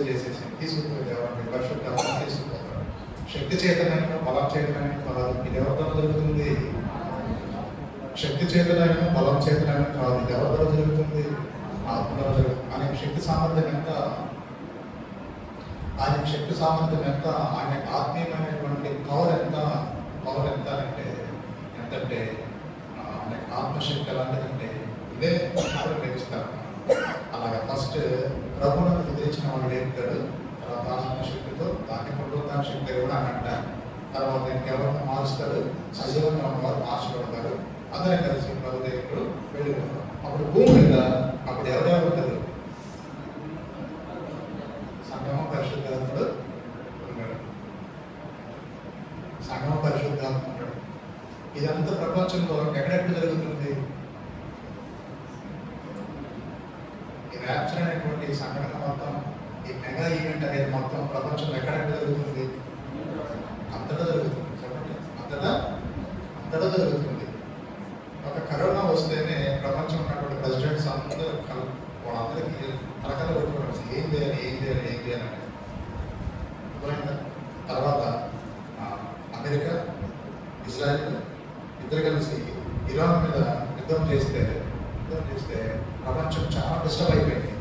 S1: చేసేసి తీసుకుపోతే ఎవరంటే పరిశుద్ధాత్మ తీసుకుపోతారు. శక్తి చేతనైనా బలం చేతనైనా కాదు, ఇది ఎవరితో జరుగుతుంది? శక్తి చేతనైనా బలం చేతనైనా కాదు, ఇది ఎవరితో జరుగుతుంది? ఆత్మలో జరుగుతుంది. ఆయనకు శక్తి సామర్థ్యం ఎంత? ఆయన ఆత్మీయమైనటువంటి పవర్ ఎంత అంటే ఎంతంటే ఆయన ఆత్మశక్తి ఎలాంటిదంటే ఇదే లభిస్తారు. అలాగే ఫస్ట్ ప్రభువును ఎదిరించిన వాడు లేపుతాడు. తర్వాత ఆత్మశక్తితో దాన్ని పునరుద్ధరణ శక్తి కూడా అని అంటారు. తర్వాత ఇంకెవరిని మారుస్తాడు? సజీవంగా ఉన్నవారు మార్చబడతారు. అందరం కలిసి ప్రభు దేవుడు వెళ్ళిపోతారు. అప్పుడు భూమి మీద అప్పుడు ఎవరెవరు ఉంటారు? సంగమ పరిశుద్ధాత్ముడు ఉన్నాడు. ఇదంతా ప్రపంచంలో ఎక్కడెక్కడ జరుగుతుంది? ఈ ర్యాప్చర్ అనేటువంటి సంఘటన మొత్తం, ఈ మెగా ఈవెంట్ అనేది మొత్తం ప్రపంచంలో ఎక్కడెక్కడ జరుగుతుంది? అంతటా జరుగుతుంది. చెప్పండి, అంతటా జరుగుతుంది. ఒక కరోనా వస్తేనే ప్రపంచం ఉన్నటువంటి ప్రెసిడెంట్స్ అందరూ వాళ్ళందరికీ తలకలు పెట్టుకోవాలి, ఏం చేయాలని. తర్వాత అమెరికా, ఇజ్రాయెల్ ఇద్దరు కలిసి ఇరాన్ మీద యుద్ధం చేస్తే ప్రపంచం చాలా డిస్టర్బ్ అయిపోయింది.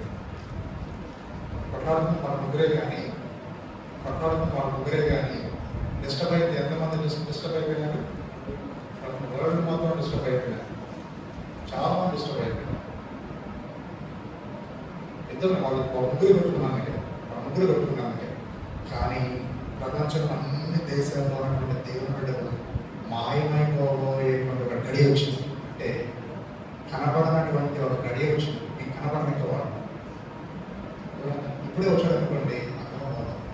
S1: కొట్లాడుతున్న వాళ్ళ ముగ్గురే కానీ డిస్టర్బ్ అయితే ఎంతమంది డిస్టర్బ్ అయిపోయినారు? వరల్డ్ మొత్తం డిస్టర్బ్ అయిపోయినారు, చాలా మంది డిస్టర్బ్ అయిపోయినారు. ఇద్దరు వాళ్ళు ముగ్గురు కొట్టుకున్నాను. కానీ ప్రపంచంలో అన్ని దేశాల్లో ఉన్నటువంటి దేవుని బిడ్డలు మాయమైపోయేటువంటి ఒక గడియ వచ్చింది. అంటే కనపడనటువంటి ఒక గడియ వచ్చింది. మీకు కనపడని వాడు ఇప్పుడే వచ్చాడు అనుకోండి,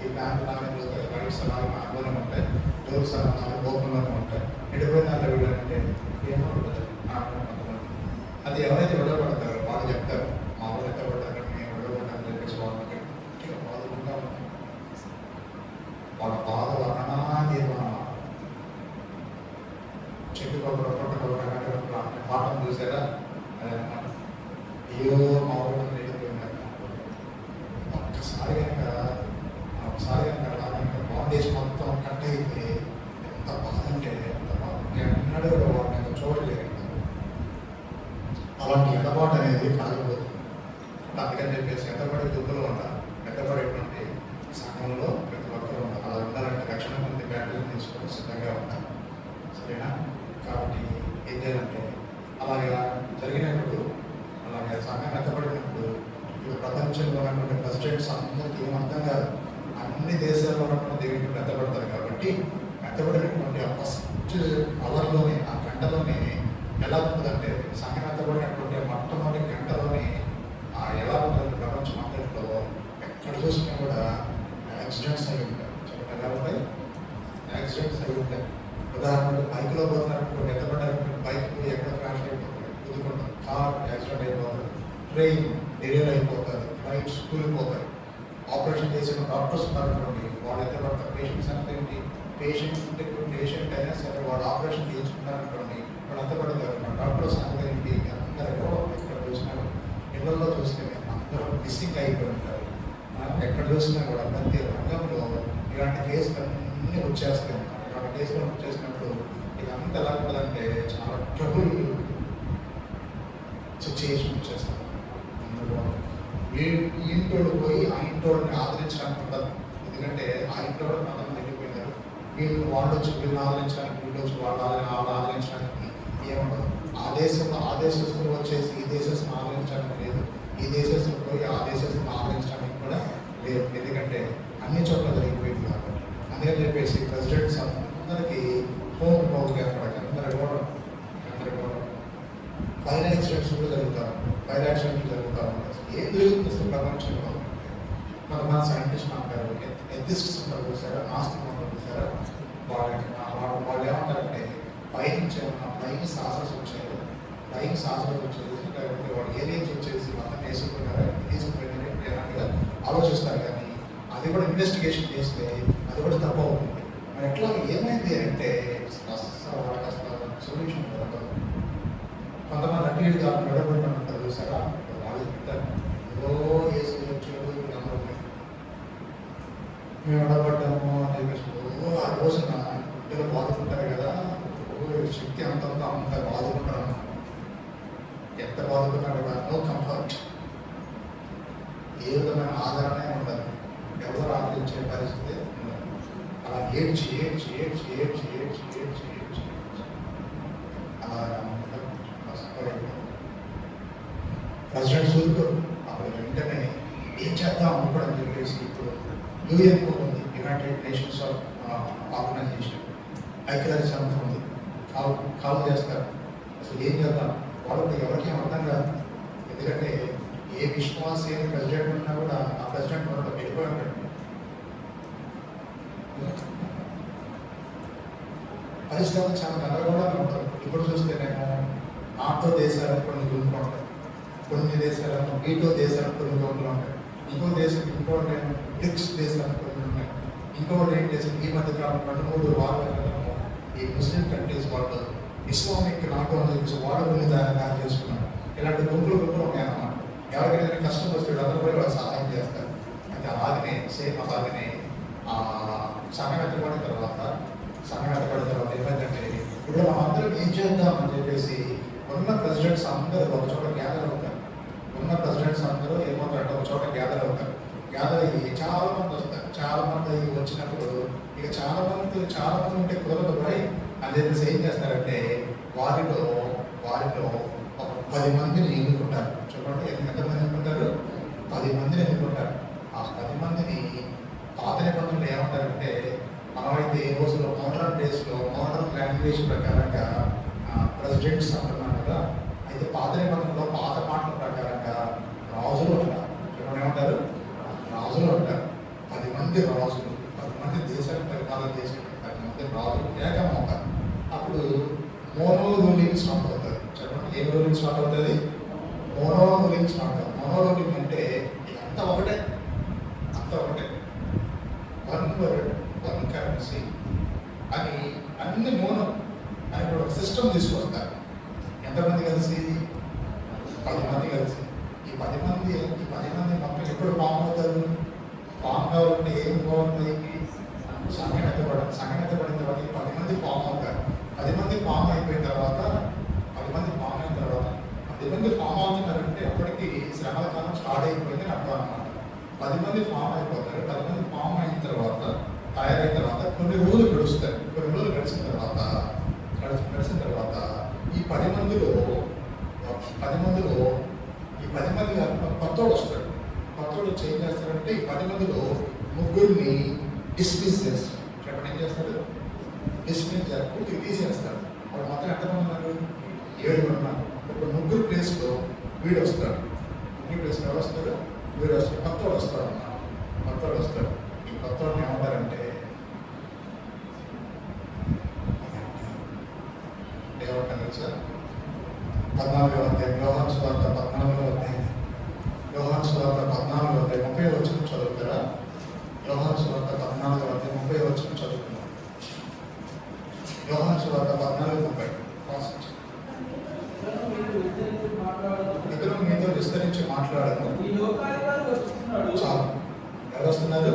S1: ఈ బ్యాంక్ లాగా రైట్స్ అలాగే అనుభవం ఉంటాయి, డోర్స్ అలాగే ఓపెన్లోనే ఉంటాయి. ఎడిపోయిన దాంట్లో వెళ్ళాలంటే ఏమో అది ఎవరైతే వెళ్ళబడతారో వాళ్ళు చెప్తారు, మా వాళ్ళు ఎత్తబడ్డారు, మేము వెళ్ళబడ్డారని చెప్పేసి వాళ్ళకి బాధకుండా ఉంటాం. వాళ్ళ బాధ వర్ణనాతీతం. చెట్టు కొబ్బరి పాఠం చూసారా? అయ్యో మా ఊళ్ళో వెళ్ళిపోయినారు. ఒకసారి కనుక ఫౌండేషన్ మొత్తం కట్ అయితే ఎంత బాధ అంటే ఎంత బాధ. ఎన్నడూ వాళ్ళని చూడలేదు. అలాంటి ఎడబాటు అనేది కలగబోతుంది. అందుకని చెప్పేసి ఎంతపడే దుబ్బులు ఉంటారు, ఎంతపడేటువంటి సంఘంలో ప్రతి ఒక్కరు ఉంటారు. అలా ఉండాలంటే రక్షణ పొంది బ్యాటరీలు తీసుకొని సిద్ధంగా ఉంటారు. సరేనా? కాబట్టి ఏం చేయాలంటే అలాగా జరిగినప్పుడు, అలాగే సంఘం ఎత్తబడినప్పుడు ఇక ప్రపంచంలో ఉన్నటువంటి ప్రెసిడెంట్స్ అందరికీ ఏమర్థం కాదు. అన్ని దేశాల్లో ఉన్నటువంటి దేవుడు ఎత్తబడతారు. కాబట్టి ఎత్తబడినటువంటి ఆ ఫస్ట్ అవర్లోనే, ఆ గంటలోనే ఎలా ఉంటుందంటే, సంఘం ఎత్తబడినటువంటి మొట్టమొదటి గంటలోనే ఎలా ఉంటుంది ప్రపంచం అంతట్లో ఎక్కడ చూసినా కూడా యాక్సిడెంట్స్ అయి ఉంటాయి. చెప్పండి, ఎలా ఉంటాయి? యాక్సిడెంట్స్ అయి ఉంటాయి. ఉదాహరణకు బైక్లో పోతున్నటువంటి ఎత్తబడినటువంటి బైక్ ఎక్కడ క్రాష్ అయిపోతుంది, కుదుకుంటుంది, కార్ యాక్సిడెంట్ అయిపోతుంది, ట్రైన్ డెలివరీ అయిపోతుంది, ఫ్లైట్స్ కూలిపోతాయి. ఆపరేషన్ చేసిన డాక్టర్స్ ఉన్నారనుకోండి, వాళ్ళు ఎత్తబడతారు. పేషెంట్స్ అంటే ఏంటి? పేషెంట్ అయినా సరే వాళ్ళు ఆపరేషన్ చేయించుకున్నారనుకోండి, వాళ్ళు ఎత్తబడతారు. డాక్టర్స్ అంటే ఏంటి? అందరూ ఎక్కడ చూసినా ఇళ్లలో చూస్తే అందరూ మిస్సింగ్ అయిపోయి ఉంటారు. ఎక్కడ చూసినా కూడా ప్రతి రంగంలో ఇలాంటి కేసులు అన్నీ వచ్చేస్తాయి. ఇలాంటి కేసులు వచ్చేసినప్పుడు ఇదంతా ఎలా ఉంటుందంటే చాలా ట్రబుల్ సిచ్యుయేషన్ వచ్చేస్తాం. అందులో ఈ ఇంటోడు పోయి ఆ ఇంటోడిని ఆదరించడానికి ఉండదు. ఎందుకంటే ఆ ఇంటోడు మతం వెళ్ళిపోయినారు. వీళ్ళు వాళ్ళు వచ్చి వీళ్ళని ఆదరించడానికి, వీళ్ళు వచ్చి వాళ్ళు ఆదరించడానికి ఏముండదు. ఆ దేశంలో ఆ దేశస్తులు వచ్చేసి ఈ దేశస్తుని ఆదరించడానికి లేదు, ఈ దేశస్తులు పోయి ఆ దేశస్తుని ఆదరించడానికి కూడా లేదు. ఎందుకంటే అన్ని చోట్ల జరిగిపోయింది కాబట్టి. అందుకని చెప్పేసి ప్రెసిడెంట్స్ అందరికీ హోమ్ పౌరులు ఏర్పడాలి. అందరూ కూడా ఫైర్ యాక్సిడెంట్స్ కూడా జరుగుతారు. ఫైర్ యాక్సిడెంట్లు జరుగుతూ ఉంటాయి. ఏం జరుగుతుంది అసలు ప్రపంచంలో? కొంతమంది సైంటిస్టులు అంటారు, ఎథిస్ట్స్ ఉంటారు చూసారా, నాస్తికులు ఉంటారు చూసారా, వాళ్ళు ఏమంటారంటే పైనుంచి ఏమన్నా పైకి సాసస్ వచ్చాయి, లేకపోతే వాళ్ళు ఏలియన్స్ వచ్చేసి మొత్తం తీసుకుపోయినారు అన్నట్టుగా ఆలోచిస్తారు. కానీ అది కూడా ఇన్వెస్టిగేషన్ చేస్తే అది కూడా తప్పు అవుతుంది. మరి ఎట్లా ఏమైంది అంటే వాళ్ళకి అసలు సొల్యూషన్ దొరకదు. కొంతమంది అటు ఇటు కాదు నిలబడి ఉంటారు చూసారా, వాళ్ళు చెప్తారు ఏదో ఏసు వచ్చాడు వీళ్ళందరూ మేము నిలబడ్డాము అని చెప్పేసి ఆ రోజున పిల్లలు బాధకుంటారు కదా, శక్తి అంత బాధకుంటారు. ఎంత బాధకున్నా కూడా నో కంఫర్ట్, ఏ విధమైన ఆదరణ ఉండదు, ఎవరు ఆదరించే పరిస్థితి ఉండదు. అలా ఏడ్చి అలా ప్రెసిడెంట్ సూర్యుడు అప్పుడు వెంటనే ఏం చేద్దాం ఇప్పుడు అని చెప్పేసి ఇప్పుడు యూఎన్ఓ ఉంది, యునైటెడ్ నేషన్స్ ఆర్గనైజేషన్, ఐక్యరాజ్య సమితి ఉంది, కాల్ చేస్తారు. అసలు ఏం చేద్దాం? వాళ్ళకి ఎవరికి అర్థం కాదు. ఎందుకంటే ఏ విశ్వాస ప్రెసిడెంట్ ఉన్నా కూడా ఆ ప్రెసిడెంట్ మనలో వెళ్ళిపోయి ఉంటాడు. పరిస్థితులు చాలా గందరగోళంగా ఉంటారు. ఇప్పుడు చూస్తేనేమో నాటో దేశాలు కొన్ని గుంపులు ఉంటాయి, కొన్ని దేశాలను వీటో దేశాలు కొన్ని గుంపులు ఉంటాయి, ఇంకోటి బ్రిక్స్ దేశాలు కొన్ని ఉన్నాయి, ఇంకోటి ఏం చేసి ఈ మధ్య కాలం 2-3 వారాల క్రితము ఈ ముస్లిం కంట్రీస్ వాళ్ళు ఇస్లామిక్ నాటో అని చెప్పేసి వాళ్ళు తయారు చేసుకున్నారు. ఇలాంటి గుంపులు ఉన్నాయన్నమాట. ఎవరికైనా కష్టం వస్తే అందరూ పోయి వాళ్ళు సహాయం చేస్తారు. అయితే అలాగనే సేమ్ అలాగనే సంఘం ఎత్తబడిన తర్వాత ఏమైందంటే ఇప్పుడు మనం అందరం ఏం చేద్దాం అని చెప్పేసి ఉన్న ప్రెసిడెంట్స్ అందరూ ఒక చోట గ్యాదర్ అవుతారు. ఏమవుతారంటే ఒక చోట గ్యాదర్ అవుతారు. గ్యాదర్ అయ్యి చాలా మంది వస్తారు. చాలా మంది వచ్చినప్పుడు ఇక చాలా మంది ఉంటే కుదరదు పోయి అని చెప్పేసి ఏం చేస్తారంటే వారిలో ఒక 10 మందిని ఎన్నుకుంటారు. చూడండి ఎంతమంది ఎన్నుకుంటారు? 10 మందిని ఎన్నుకుంటారు. ఆ 10 మందిని పాత నిబంధనలు ఏమంటారంటే మనమైతే ఈ రోజులో మోడర్న్ డేస్లో మోడర్న్ లాంగ్వేజ్ ప్రకారంగా ప్రెసిడెంట్స్ అంటున్నాం కదా. అయితే పాత నిబంధనలో పాత మాటల ప్రకారంగా రాజులు ఉంటారు. చూడండి ఏమంటారు? రాజులు ఉంటారు. 10 మంది రాజులు, 10 మంది దేశాన్ని పరిపాలన చేసే 10 మంది రాజులు ఏకమవుతారు. అప్పుడు మోనో రూలింగ్ స్టార్ట్ అవుతుంది. చెప్పండి ఏ రూలింగ్ స్టార్ట్ అవుతుంది? మోనో రూలింగ్ స్టార్ట్ అవుతుంది. మోనో రూలింగ్ అంటే అంతా ఒకటే, వన్ వర్డ్ వన్ కరెన్సీ అని అన్ని మోనో అని కూడా ఒక సిస్టమ్ తీసుకొస్తారు. ఎంతమంది కలిసి? 10 మంది కలిసి. ఈ 10 మంది మొత్తం ఎప్పుడు ఫామ్ అవుతారు? ఫామ్ కావాలంటే ఏం బాగుంటాయి? సంఘటన పడిన తర్వాత 10 మంది ఫామ్ అవుతారు. 10 మంది ఫామ్ అయిపోయిన తర్వాత 10 మంది ఫామ్ అవుతున్నారంటే అప్పటికి శ్రమల కాలం స్టార్ట్ అయిపోయిందని అర్థం అన్నమాట. 10 మంది ఫామ్ అయిపోతారు. 10 మంది ఫామ్ అయిన తర్వాత తయారైన తర్వాత కొన్ని రోజులు గడుస్తారు. కొన్ని రోజులు గడిచిన తర్వాత ఈ 10 మందిలో కొత్తోడు వస్తాడు. కొత్తోడు వచ్చి ఏం చేస్తారంటే ఈ 10 మందిలో ముగ్గురిని డిస్మిస్ చేస్తారు. చెప్పండి ఏం చేస్తాడు? డిస్మిస్ చేస్తారు, పూర్తిగా తీసేస్తాడు. వాళ్ళు మొత్తం ఎంతమంది ఉన్నారు? 7 ఉన్నారు. ఇప్పుడు ముగ్గురు ప్లేస్లో వీడు వస్తాడు. ముగ్గురు ప్లేస్లో ఎవరు వస్తారు? వీడు వస్తాడు. కొత్తోడు వస్తాడు అన్నమాట. ఈ కొత్తోడిని ఏమంటారంటే ఏమంటారు తెలుసా? 14వ అధ్యాయం యోహాను సువార్త 14వ అధ్యాయం 30వ వచనం చదువుతారా? యోహాను సువార్త 14వ అధ్యాయం 30వ వచనం చదువుతున్నాం. యోహాను సువార్త 14:30 ఇతను మీతో విస్తరించి మాట్లాడను. చాలు. ఎవరు వస్తున్నారు?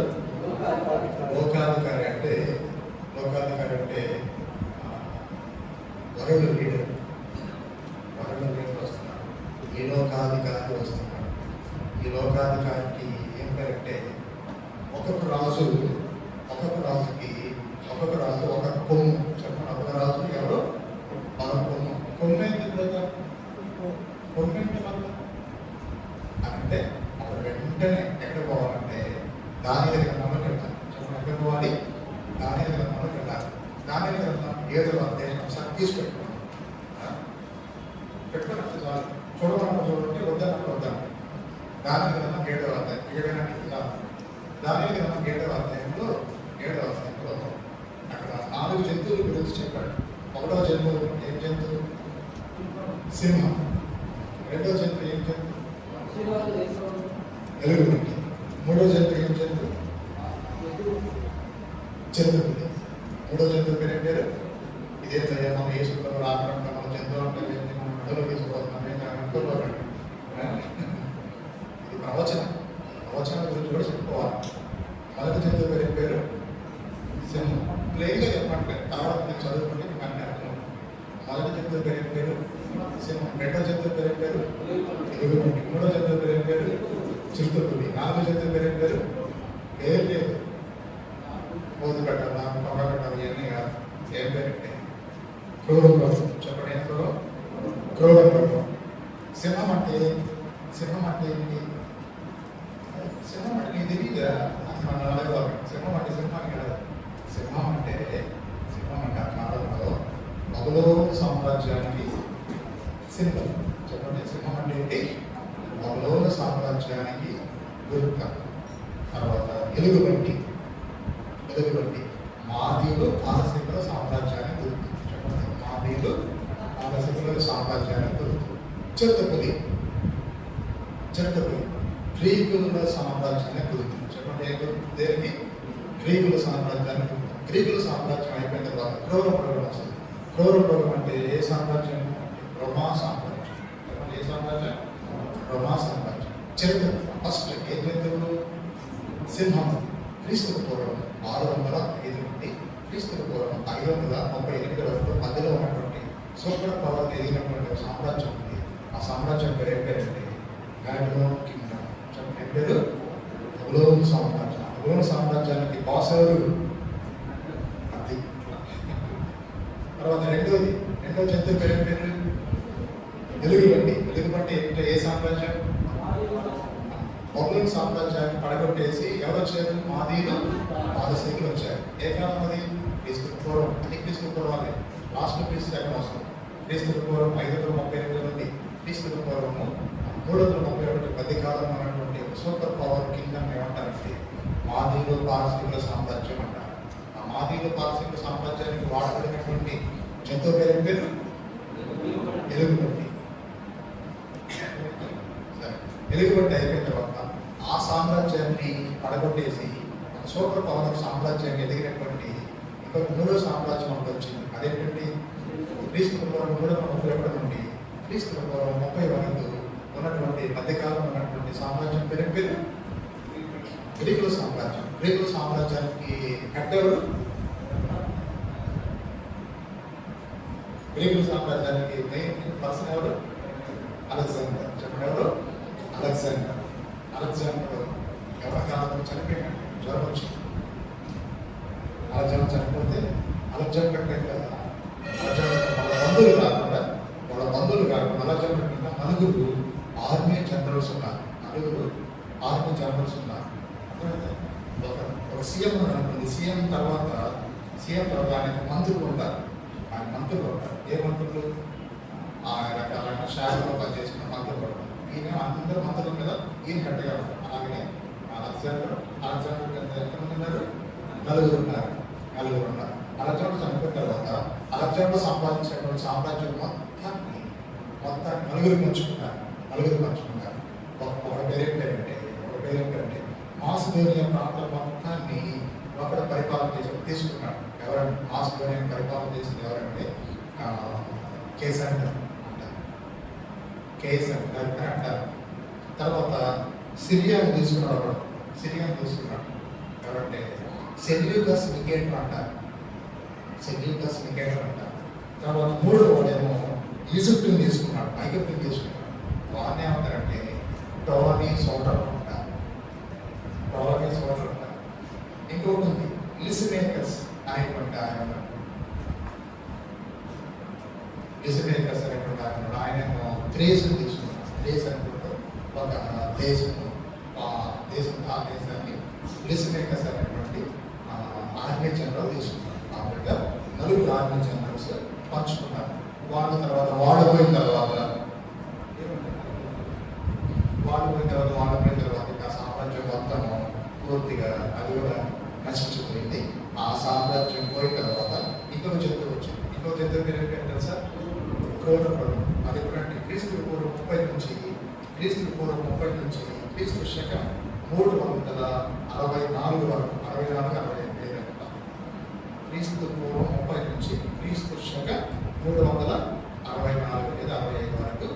S1: లోకాధికారి అంటే వరుణ లీడర్ వస్తున్నాడు. ఈ లోకాధికారి వస్తున్నాడు. ఈ లోకాధికారికి ఏం పేరంటే ఒక్కొక్క రాజుకి ఒక కొమ్ము. చెప్పండి ఒక రాజు ఎవరు? మన కొమ్ము ఏంటి? కొమ్ము ఏంటి అంటే అక్కడ వెంటనే ఎక్కడ పోవాలంటే దానియేలు గ్రంథంలోకి వెళ్ళాలి. చెప్పండి ఎక్కడ పోవాలి? దానియేలు గ్రంథంలోకి వెళ్ళాలి. దానియేలు గ్రంథం 7వ అధ్యాయం ఒకసారి తీసుకెట్టుకోండి. పెట్టుకున్నప్పుడు చాలు. చూడండి వద్దాను. దానియేలు గ్రంథం 7వ అధ్యాయం దానియేలు గ్రంథం 7వ అధ్యాయంలో అక్కడ 4 జంతువుల గురించి చెప్పాడు. 1వ జంతువు ఏం జంతువు? సింహం. 2వ జంతువు ఏం జంతువు? ఎలుగుబంటి. 3వ జంతువు ఏం జంతువు? చంద్రుడి. 3వ జంతువు పేరు ఇదేంటయ్యా మనం వేసుకున్న రాకుండా మన జంతువు అంటే మనం మెడలో తీసుకోవాలన్నాం. ఇది ప్రవచనం గురించి కూడా చెప్పుకోవాలి. మొదటి జంతువు పేరు సింహం. ప్లెయిన్గా చెప్పట్లేదు, తర్వాత నేను చదువుకుంటే మీకు అన్నీ అర్థం. మొదటి జంతువు పేరు సింహం. 2వ జంతువు పేరు ఎలుగుబంటి. 3వ జంతువు పేరు చిరుతపులి. 4వ జంతువు పేరు లేదు మోదు కట్టాలి, పొగ కట్టాలి, ఇవన్నీ కాదు. ఏం పేరంటే క్రూరం. చెప్పండి ఏం క్రూరం. సింహం అంటే ఏంటి? సింహం అంటే నీకు తెలియదా? మన అడగవాలి. సింహాన్ని కాదు. సింహం అంటే ఆ కాలంలో బబులోను సామ్రాజ్యానికి సింబల్. చెప్పండి సింహం అంటే ఏంటి? బబులోను సామ్రాజ్యానికి గుర్తు. తర్వాత ఎలుగుబంటి మాదీయులు పారసీకుల సామ్రాజ్యానికి గుర్తు. చెప్పండి మాదీయులు పారసీకుల సామ్రాజ్యానికి గుర్తు. చిరుతపులి గ్రీకుల సామ్రాజ్యానికి గుర్తు. చెప్పండి దేనికి? గ్రీకుల సామ్రాజ్యానికి గుర్తు. గ్రీకుల సామ్రాజ్యం అయిపోయిన తర్వాత క్రౌరవం వస్తుంది. క్రౌరవం అంటే ఏ సామ్రాజ్యం? రోమా సామ్రాజ్యం. చెప్పండి ఏ సామ్రాజ్యం? రోమా సామ్రాజ్యం. చరిత్ర ఫస్ట్ ఏం జంతువులు? సింహం. క్రీస్తుకు పూర్వం 605 నుండి క్రీస్తుకు పూర్వం 538 వరకు మధ్యలో ఉన్నటువంటి సూపర్ పవర్ ఎదిగినటువంటి సామ్రాజ్యం ఉంది. ఆ సామ్రాజ్యం పేరు ఏం పేరంటే బాబిలోన్ కింగ్డమ్. చెప్పండి ఏం పేరు? బబులోను సామ్రాజ్యం. బబులోను సామ్రాజ్యానికి బాస్ ఎవరు? తర్వాత రెండో జంతువు పేరు ఏం పేరు? ఎలుగుబంటి. ఎలుగుబంటి ఏంటంటే ఏ సామ్రాజ్యం? బబులోను సామ్రాజ్యాన్ని పడగొట్టేసి ఎవరు వచ్చారు? మాదీలు పారసీకులు వచ్చారు. ఏ కాలం అది? క్రీస్తు పూర్వం. అది క్రీస్తు పూర్వాలే. లాస్ట్ క్రీస్తు దగ్గర వస్తుంది. క్రీస్తు పూర్వం 538 నుండి క్రీస్తు పూర్వము 331 మధ్య కాలం అన్నటువంటి సూపర్ పవర్ కింగ్డమ్ ఏమంటారంటే మాదీలు పారసీకుల సామ్రాజ్యం అంటారు. ఆ మాదీలు పారసీకుల సామ్రాజ్యానికి వాడబడినటువంటి జంతువు పేరు ఏం పేరు? ఎలుగుబంటి. ఎలుగుబంటి అయిపోయిన తర్వాత ఆ సామ్రాజ్యాన్ని పడగొట్టేసి సూపర్ పవర్ సామ్రాజ్యాన్ని ఎదిగినటువంటి ఇంకొక మూడో సామ్రాజ్యం మనకు వచ్చింది. అదేంటంటే క్రీస్తు పూర్వం 331 నుండి క్రీస్తు పూర్వం 30 వరకు ఉన్నటువంటి మధ్యకాలంలో ఉన్నటువంటి సామ్రాజ్యం పేరు గ్రీకుల సామ్రాజ్యం. గ్రీకుల సామ్రాజ్యానికి హెడ్ ఎవరు? గ్రీకుల సామ్రాజ్యానికి మెయిన్ పర్సన్ ఎవరు? అలెగ్జాండర్. చెప్పండి, ఎవరు? అలెగ్జాండర్. అలెగ్జాండర్ ఎవరి కాలంలో చనిపోయాడు? జ్వరం వచ్చింది. అలెగ్జాండర్ చనిపోతే అలెగ్జాండర్ వాళ్ళ బంధువులు కాకుండా అలెగ్జాండర్ కింద నలుగురు ఆర్మీ జనరల్స్ ఉన్నారు. ఒక సీఎం అనుకుంది. సీఎం తర్వాత ఆయనకు మంత్రులు ఉంటారు. ఏ మంత్రులు? ఆయన రకాలైన శాఖలో పనిచేసిన మంత్రులు ఉంటారు. ఈయన అందరూ మంత్రుల మీద ఈయన హెడ్గా ఉంటారు. అలాగనే అలెగ్జాండర్ కింద ఎంతమంది ఉన్నారు? నలుగురు ఉన్నారు. అలెగ్జాండర్ చనిపోయిన తర్వాత అలెగ్జాండర్ సంపాదించినటువంటి సామ్రాజ్యం మొత్తాన్ని నలుగురు పంచుకున్నారు. ఒక పేరు ఏంటంటే మాసిడోనియా ప్రాంతం మొత్తాన్ని ఒకడు పరిపాలన చేసి తీసుకున్నాడు. ఎవరంటే మాసిడోనియా పరిపాలన చేసింది ఎవరంటే కేసండర్ అంటారు. తర్వాత సిరియాని తీసుకున్నాడు. ఎవరంటే సెల్యూకస్ నికేటర్ అంటారు. తర్వాత మూడో వాడేమో ఈజిప్ట్ని తీసుకున్నాడు. ఐగుప్తుని తీసుకున్నాడు. వాడిని ఏమంటారంటే టోనీ సోటర్ అంటారు. ఇంకొకటి ఉంది లిసిమేకస్ అనేటువంటి ఆయన. ఆయనేమో థ్రేస్ని తీసుకున్నాడు. థ్రేస్ అనుకుంటూ ఒక దేశాన్ని లిసిమేకస్ అనేటువంటి ఆర్మీ జనరల్ తీసుకున్నారు. కాబట్టి నలుగురు ఆర్మీ జనరల్స్ పంచుకున్నారు. వాడిపోయిన తర్వాత ఇంకా సామ్రాజ్యం మొత్తం పూర్తిగా అది కూడా నశించిపోయింది. ఆ సామ్రాజ్యం పోయిన తర్వాత ఇంకొక జంతువు వచ్చింది. ఇంకొక జంతువు పేరు ఏంటంటే సార్ క్రోనోపడు. అది కూడా క్రీస్తు పూర్వం 30 నుంచి క్రీస్తు శకం 364 వరకు 64 క్రీస్తు పూర్వం 30 నుంచి క్రీస్తు శకం 364 లేదా 65 వరకు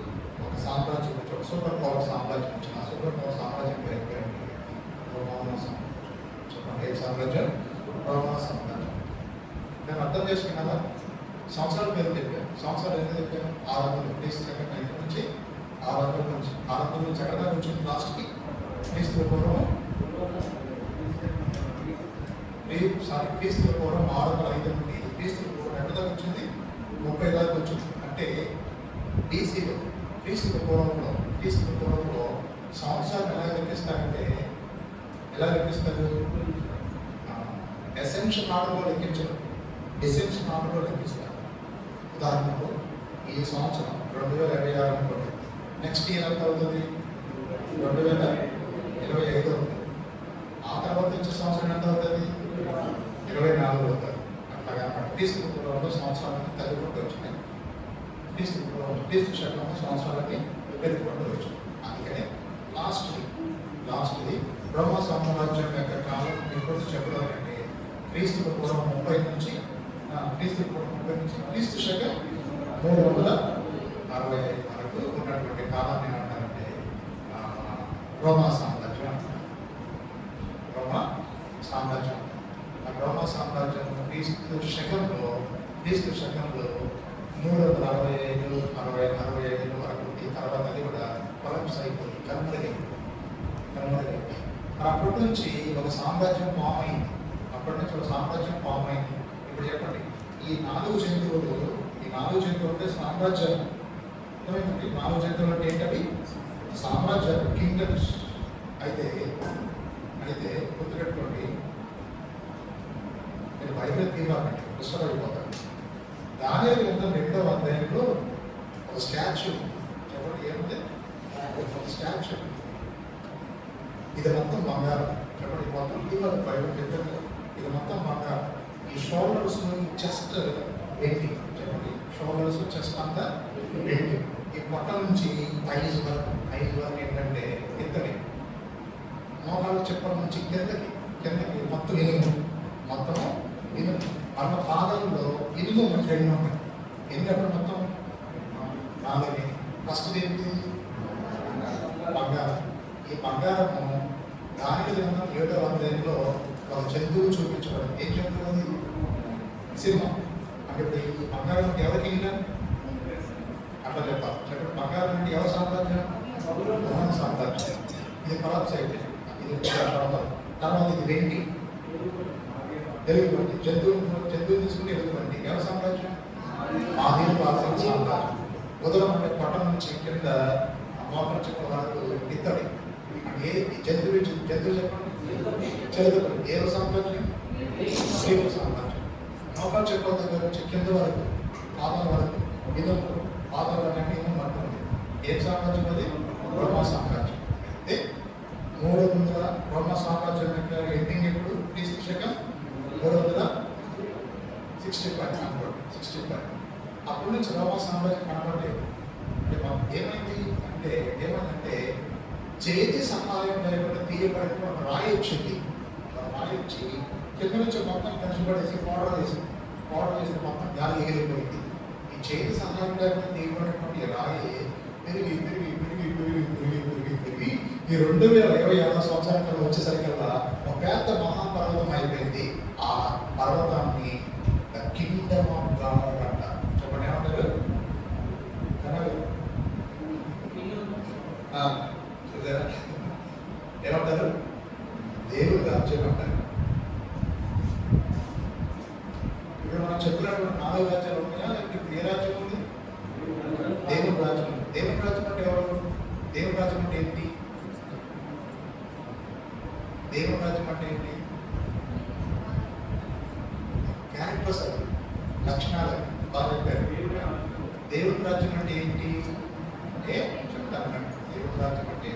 S1: ఒక సామ్రాజ్యం వచ్చి ఒక సూపర్ పవర్ సామ్రాజ్యం వచ్చింది. ఆ సూపర్ పవర్ సామ్రాజ్యం పేరు రోమన్ సామ్రాజ్యం. చెప్పండి, ఏ సామ్రాజ్యం? రోమన్ సామ్రాజ్యం. నేను అర్థం చేసుకున్నారా? సంవత్సరాల పేరు చెప్పాను. సంవత్సరాలు ఎందుకు చెప్పాను? 600 క్రీస్తు శకం నుంచి 600 నుంచి ఎక్కడ దాకా వచ్చింది? లాస్ట్కి క్రీస్తు పూర్వం 605 నుండి క్రీస్తు పూర్వం ఎక్కడ దాకా వచ్చింది? 30 దాకా వచ్చింది. అంటే BCలో క్రీస్తు పూర్వంలో సంవత్సరాలు ఎలా లెక్కిస్తారు? ఎసెన్షియల్ ఆర్డర్లో లెక్కించరు, ఎసెన్షియల్ ఆర్డర్లో లెక్కిస్తారు. ఉదాహరణకు ఈ సంవత్సరం 2026 అనుకోండి. నెక్స్ట్ ఇయర్ ఎంత అవుతుంది? 2025 అవుతుంది. ఆ తర్వాత వచ్చే సంవత్సరం ఎంత అవుతుంది? 24 అవుతుంది. అట్లాగా క్రీస్తు పూర్వంలో సంవత్సరాలన్నీ తగ్గుకుంటూ వచ్చినాయి. క్రీస్తు శకంలో సంవత్సరాలన్నీ పెరుగుకుంటూ వచ్చినాయి. అందుకనే లాస్ట్ది రోమా సామ్రాజ్యం యొక్క కాలం ఎప్పుడు చెప్పడాలంటే క్రీస్తు పూర్వం 30 నుంచి క్రీస్తు శకం 365 వరకు ఉన్నటువంటి కాలాన్ని ఏమంటారంటే రోమా సామ్రాజ్యం అంటారు. రోమా సామ్రాజ్యం క్రీస్తు శకంలో 365 65 వరకు. ఈ తర్వాత అది కూడా కొలాప్స్ అయిపోయి కనుమరుగైంది. అప్పటి నుంచి ఒక సామ్రాజ్యం ఫామ్ అయింది. ఇప్పుడు చెప్పండి, ఈ నాలుగు జంతువులు అంటే సామ్రాజ్యం. అర్థమైందండి? 4 జంతువులు అంటే ఏంటవి? సామ్రాజ్యం, కింగ్డమ్స్. అయితే గుర్తుపెట్టుకోండి, నేను బైబిల్ తీరాలంటే పుస్తకమైపోతాను. దానియేలు గ్రంథం 2వ అధ్యాయంలో ఒక స్టాచ్యూ, చెప్పండి ఏముంది? ఒక స్టాచ్యూ. ఇది మొత్తం బంగారం. చెప్పండి మొత్తం ఇవాళ బైబిల్ చెప్పండి, ఇది మొత్తం బంగారం. ఈ షోల్డర్స్, చెస్ట్ వెండి. చెప్పండి షోల్డర్స్, చెస్ట్ అంతా వెండి. ఈ పొట్ట నుంచి ఐజ్ వరకు ఏంటంటే ఎత్తడి. మోకాలు చెప్పల నుంచి కిందకి మొత్తం ఇనుము. మన పాదంలో ఇనుము మనకి 2 ఉన్నాయి. ఎందుకంటే మొత్తం 4. ఫస్ట్ ఏంటి? బంగారం. ఈ బంగారము దానియేలు గ్రంథం 7వ అధ్యాయంలో ఒక జంతువు చూపించబడింది. ఏం జంతువు అది? సింహం. అంటే ఇప్పుడు ఈ బంగారం అంటే ఎవరికి వెళ్ళారు? అట్లా చెప్పాలి. చెప్పండి, బంగారం అంటే ఎవరి సామ్రాజ్యం? రోమన్ సామ్రాజ్యం. ఇది కొలాప్స్ అయితే ఇది తర్వాత ఇది వెండి, ఎలుగుబంటి. జంతువుని తీసుకుంటే ఎలుగుబంటి. ఎవరి సామ్రాజ్యం? ఆదిమ సామ్రాజ్యం. ఉదరం అంటే పట్టణ నుంచి కింద మోకల చెట్ల వరకు ఇత్తడి. ఏ జంతువు చెప్పండి? చదువుకోండి. ఏ సామ్రాజ్యం? శ్రీమ సామ్రాజ్యం. మోకాల చెట్ల దగ్గర నుంచి కింద వరకు పాదాల వరకు ఇనుము. పాదాలు అంటే ఇనుము అంటుంది. ఏ సామ్రాజ్యం అది? రోమా సామ్రాజ్యం. అయితే 300 రోమా సామ్రాజ్యం యొక్క ఎండింగ్ ఎప్పుడు? క్రీస్తు శకం 365. అప్పటి నుంచి రోమా సామ్రాజ్యం కనబడలేదు. అంటే ఏమైందంటే చేతి సహాయం లేకుండా తీయబడిన ఒక రాయి వచ్చింది. రాయి వచ్చి కింద నుంచి మొత్తం కలిసిపడేసి పౌడర్ చేసి మొత్తం గాలి ఎగిరిపోయింది. ఈ చేతి సహాయం లేకుండా తీయబడినటువంటి రాయి పెరిగి ఈ 2027 సంవత్సరాల వచ్చేసరికల్లా ఒక పెద్ద మహాపర్వతం అయిపోయింది. ఆ పర్వతాన్ని ద కింగ్డమ్ ఆఫ్ గాడ్ అంట. చెప్పండి ఏమంటారు? ఏమంటారు? దేవుడు రాజ్యం అంటారు. ఇప్పుడు మనం చెప్పినటువంటి 4 రాజ్యాలు ఉన్నాయా? ఇప్పుడు ఏ రాజ్యం ఉంది? దేవుడు రాజ్యం. దేవుడు రాజ్యం అంటే ఎవరు? దేవుడు రాజ్యం అంటే ఏంటి? దేవుడు రాజ్యం అంటే ఏంటి? క్యారెక్టర్స్ అవి, లక్షణాలు బాగా చెప్పారు. దేవుడు రాజ్యం అంటే ఏంటి అంటే చెప్తాను. దేవుడు రాజ్యం అంటే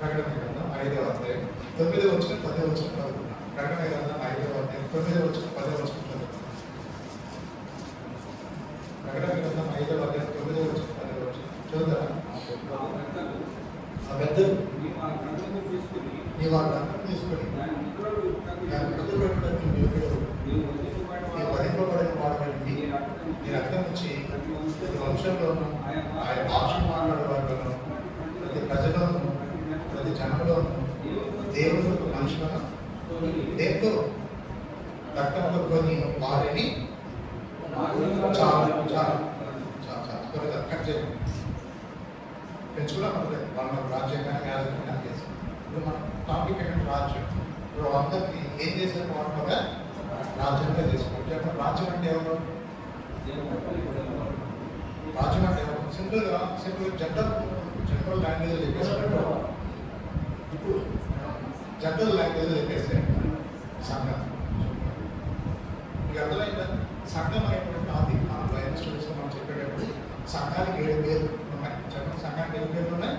S1: ప్రకటన గ్రంథం 5వ అధ్యాయం 9వ వచనం 10వ వచనం చదువుకున్నాం. ప్రకటన గ్రంథం 5వ అధ్యాయం 9వ వచనం 10వ వచనం చదువుకున్నాం. ప్రకటన గ్రంథం 5వ అధ్యాయం 9వ వచనం 10వ వచనం చదువుతారా? ఆ పెద్దలు నీ వాళ్ళందరూ తీసుకొని వధింపబడిన వాడమైంది. నీ రక్తం నుంచి ప్రతి వంశంలోనూ ఆయన భాష మాట్లాడే వారిలోనూ ప్రతి ప్రజలోనూ ప్రతి జనంలోనూ దేవుడు మనుషులను దేంతో రక్తంలో కొని వారిని చాలా త్వరగా కట్ చేయండి. పెంచుకున్నా మనలేదు. మన రాజ్యంగా యాజకంగా చేస్తాం. ఇప్పుడు మన టాపిక్ ఏంటంటే రాజ్యం. ఇప్పుడు అందరినీ ఏం చేశారు? వాళ్ళగా రాజ్యంగా చేసుకోవాలి. చెప్పండి, రాజ్యం అంటే ఎవరు? రాజ్యం అంటే ఎవరు? సింపుల్ జనరల్ లాంగ్వేజ్ చెప్పేసాడు. ఇప్పుడు జనరల్ లాంగ్వేజ్ చెప్పేసాడు సంఘం. మీకు అర్థమైందా? సంఘం అనేటువంటి ఆది మన బైబిల్ స్టడీస్లో మనం చెప్పేటప్పుడు సంఘానికి 7 పేర్లు ఉన్నాయి. చెప్పండి, సంఘానికి 7 పేర్లు ఉన్నాయి.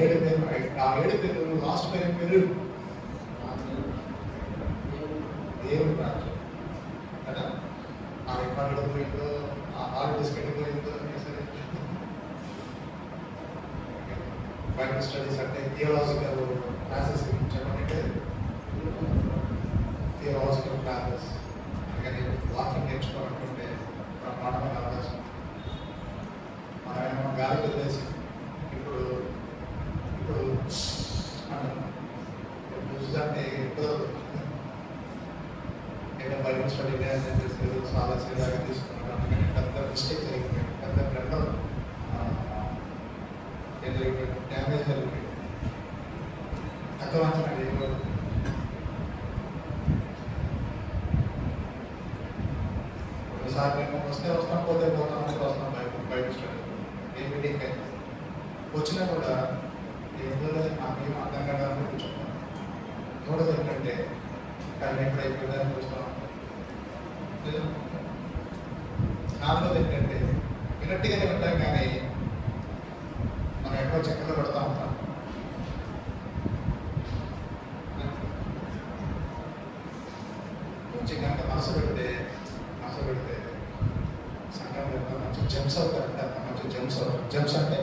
S1: 7 పేర్లు. ఆ 7 పేర్లు లాస్ట్ పేరు పేరు దేవుడు రాజ్యం కదా. ఆ రికార్డులో పోయిందో, ఆ హాల్ బిస్కెట్ పోయిందో సరే. బైబిల్ స్టడీస్ అంటే థియోలాజికల్ క్లాసెస్. చెప్పండి, థియోలాజికల్ క్లాసెస్ అందుకని వాక్యం నేర్చుకోవాలనుకుంటే బ్రహ్మాండమైన అవకాశం. మనం గాలి వదిలేసి ఇప్పుడు చూస్తుంటే కుదరదు. ఏదో బైబిల్ స్టడీ చాలా సీరియస్గా తీసుకున్నాడు. అందుకని పెద్ద మిస్టేక్ జరిగిపోయింది. పెద్ద బ్లెండర్ ఏం జరిగిపోయింది? డ్యామేజ్ జరిగిపోయింది. అర్థవంతమైన సార్ మేము వస్తే వస్తాం పోతే పోతాం అంటే వస్తాం బయట స్టడీ ఏ మీటింగ్ అయితే వచ్చినా కూడా ఏదో నాకేం అర్థం కాదని కూర్చుంటాం. మూడోది ఏంటంటే కానీ ఎప్పుడు అయిపోయిందని చూస్తాం. నాలుగోది ఏంటంటే వినట్టుగానే ఉంటాం కానీ మనం ఎక్కడో చక్కగా పడతా ఉంటాం. కొంచెం కనుక మనసు పెడితే సంఘంలో మంచి జెమ్స్ అవుతారు. మంచి జెమ్స్ అంటే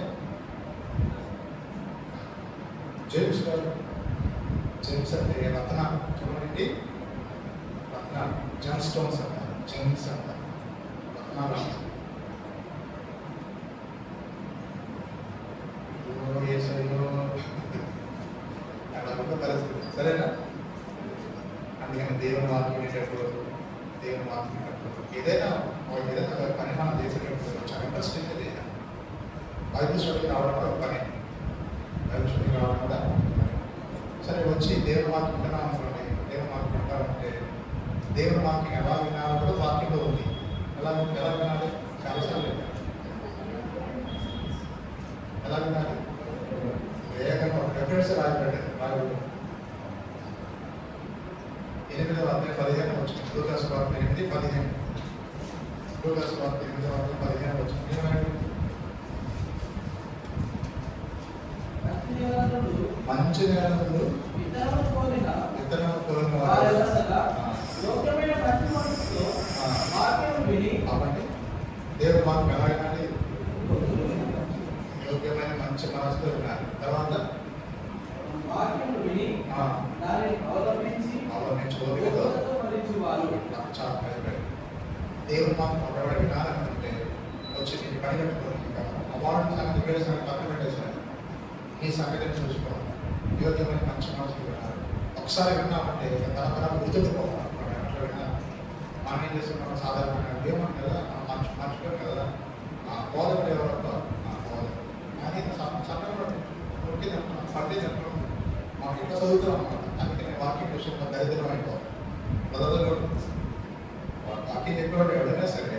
S1: జెమ్స్ అంటే రత్నాలు చూడండి, రత్నాలు జెమ్ స్టోన్స్ అంటారు. జెమ్స్ అంటారు రత్నాలు. అలా ఉన్న పరిస్థితి సరేనా. అందుకని దేవుని వాక్యం వినేటప్పుడు ఏదైనా పని మనం చేసేటప్పుడు చాలా ఇంట్రెస్టింగ్ లేదా బైబిల్ స్టడీకి రావడం కూడా పని. బైబిల్ స్టడీకి రావడం కూడా సరే వచ్చి దేవుని వాక్యం వింటున్నాం అనుకోండి. దేవుని వాక్యం వింటామంటే దేవుని వాక్యం ఎలా వినాలో కూడా వాక్యంలో ఉంది. ఎలా వినాలి? చాలాసార్లు ఎలా వినాలి? వేగంగా రెఫరెన్స్ రాయబడ్డాడు. 8వ అధ్యాయం 15 వచ్చింది. లూకాసు వార్త 8:15. లూకాసు వార్త 8:15 వచ్చింది. మంచి నేలలు విత్తనం కోరిన కాబట్టి దేవుడు మాకు ఎలా వినాలి? యోగ్యమైన మంచి మనసుతో వినాలి. తర్వాత దేవుడు మాకు ఒకవేళ వినాలనుకుంటే వచ్చి నేను పని కట్టుకోవాలి. అవార్డు సంగతి వేరే సంగతి పక్కన పెట్టేసాను. ఈ సంగతిని చూసుకోవాలి. యోగ్యమైన మంచి మనసులు వినాలి. ఒకసారి విన్నామంటే తరతరాలు గుర్తుండిపోవాలి. అట్లా విన్నా మనం ఏం చేస్తున్నాం? సాధారణంగా ఏమన్నా కదా మర్చిపోయాం కదా. బోధకుడు ఎవరు బోధకుడు కానీ చట్టంలో ఉడికి తింటున్నాం, పండి తింటున్నాం. మాకు ఇంకా చదువుతున్నాం అన్నమాట. అందుకని వాక్యం విషయంలో దరిద్రం అయిపోవాలి. ప్రజలు వాక్యం చెప్పేవాడు ఎవరైనా సరే